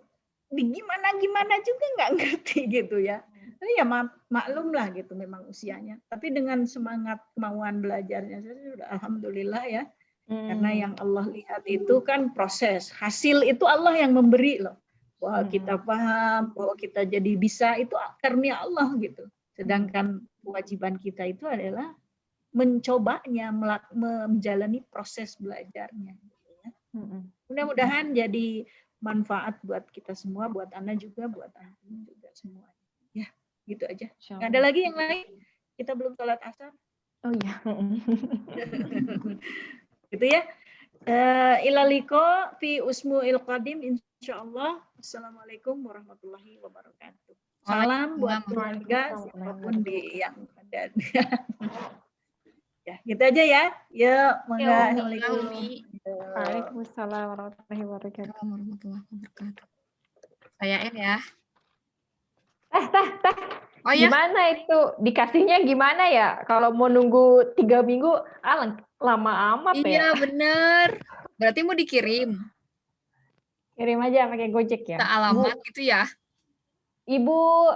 gimana juga nggak ngerti gitu ya. Tapi ya maklum lah gitu memang usianya. Tapi dengan semangat kemauan belajarnya sudah alhamdulillah ya. Karena yang Allah lihat itu kan proses. Hasil itu Allah yang memberi loh. Bahwa kita paham, bahwa kita jadi bisa, itu karunia Allah gitu. Sedangkan kewajiban kita itu adalah mencobanya, menjalani proses belajarnya. Gitu ya. Mudah-mudahan jadi manfaat buat kita semua, buat Anda juga, buat Antum juga semua. Ya, gitu aja. Nggak ada lagi yang lain? Kita belum sholat asar. Oh iya. Gitu ya. Ilaliko fi usmu'il qadim insyaallah. Assalamualaikum warahmatullahi wabarakatuh. Salam buat keluarga siapapun di yang ada. Ya, gitu aja ya. Ya, Waalaikumsalam warahmatullahi wabarakatuh. Saya ya. Teh. Oh ya. Gimana itu? Dikasihnya gimana ya? Kalau mau nunggu 3 minggu, lama amat ya. Iya, bener. Berarti mau dikirim. Kirim aja pakai Gojek ya. Alamat gitu ya. Bu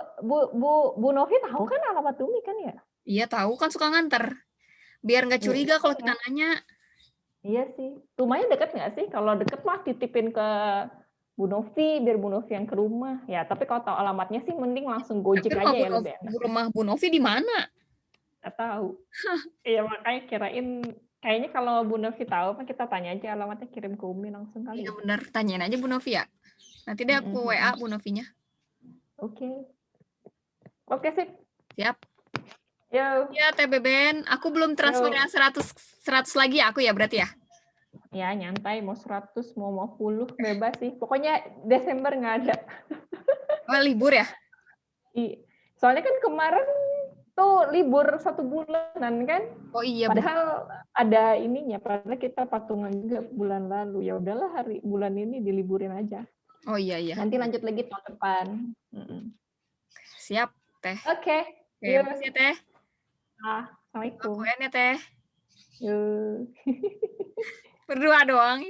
Novi tahu kan alamat Umi kan ya? Iya, tahu kan, suka nganter. Biar nggak curiga kalau kita nanya. Iya sih. Rumahnya deket nggak sih? Kalau deket mah titipin ke Bu Novi, biar Bu Novi yang ke rumah. Ya, tapi kalau tahu alamatnya sih mending langsung Gojek Tapi aja ya lebih enak. rumah Bu Novi di mana? Nggak tahu. Iya, makanya kirain kayaknya kalau Bu Novi tahu mah kita tanya aja alamatnya, kirim ke Umi langsung kali Iya ya. bener, tanyain aja Bu Novi ya. Nanti deh aku WA Bu Novinya. Oke. Oke, sip. Siap. Yo. Ya Teh Beben, aku belum transfer yang 100 lagi ya, aku ya berarti ya. Ya, nyantai. Mau 100, mau 50, bebas sih. Pokoknya Desember nggak ada. Oh, libur ya? Soalnya kan kemarin tuh libur 1 bulanan kan. Oh iya, Padahal ada ininya, padahal kita patungan juga bulan lalu. Ya udahlah, bulan ini diliburin aja. Oh iya. Nanti lanjut lagi tahun depan. Siap, Teh. Oke. Oke, makasih ya, Teh. Assalamualaikum. Aku ya, Teh. Yuk. Berdua doang.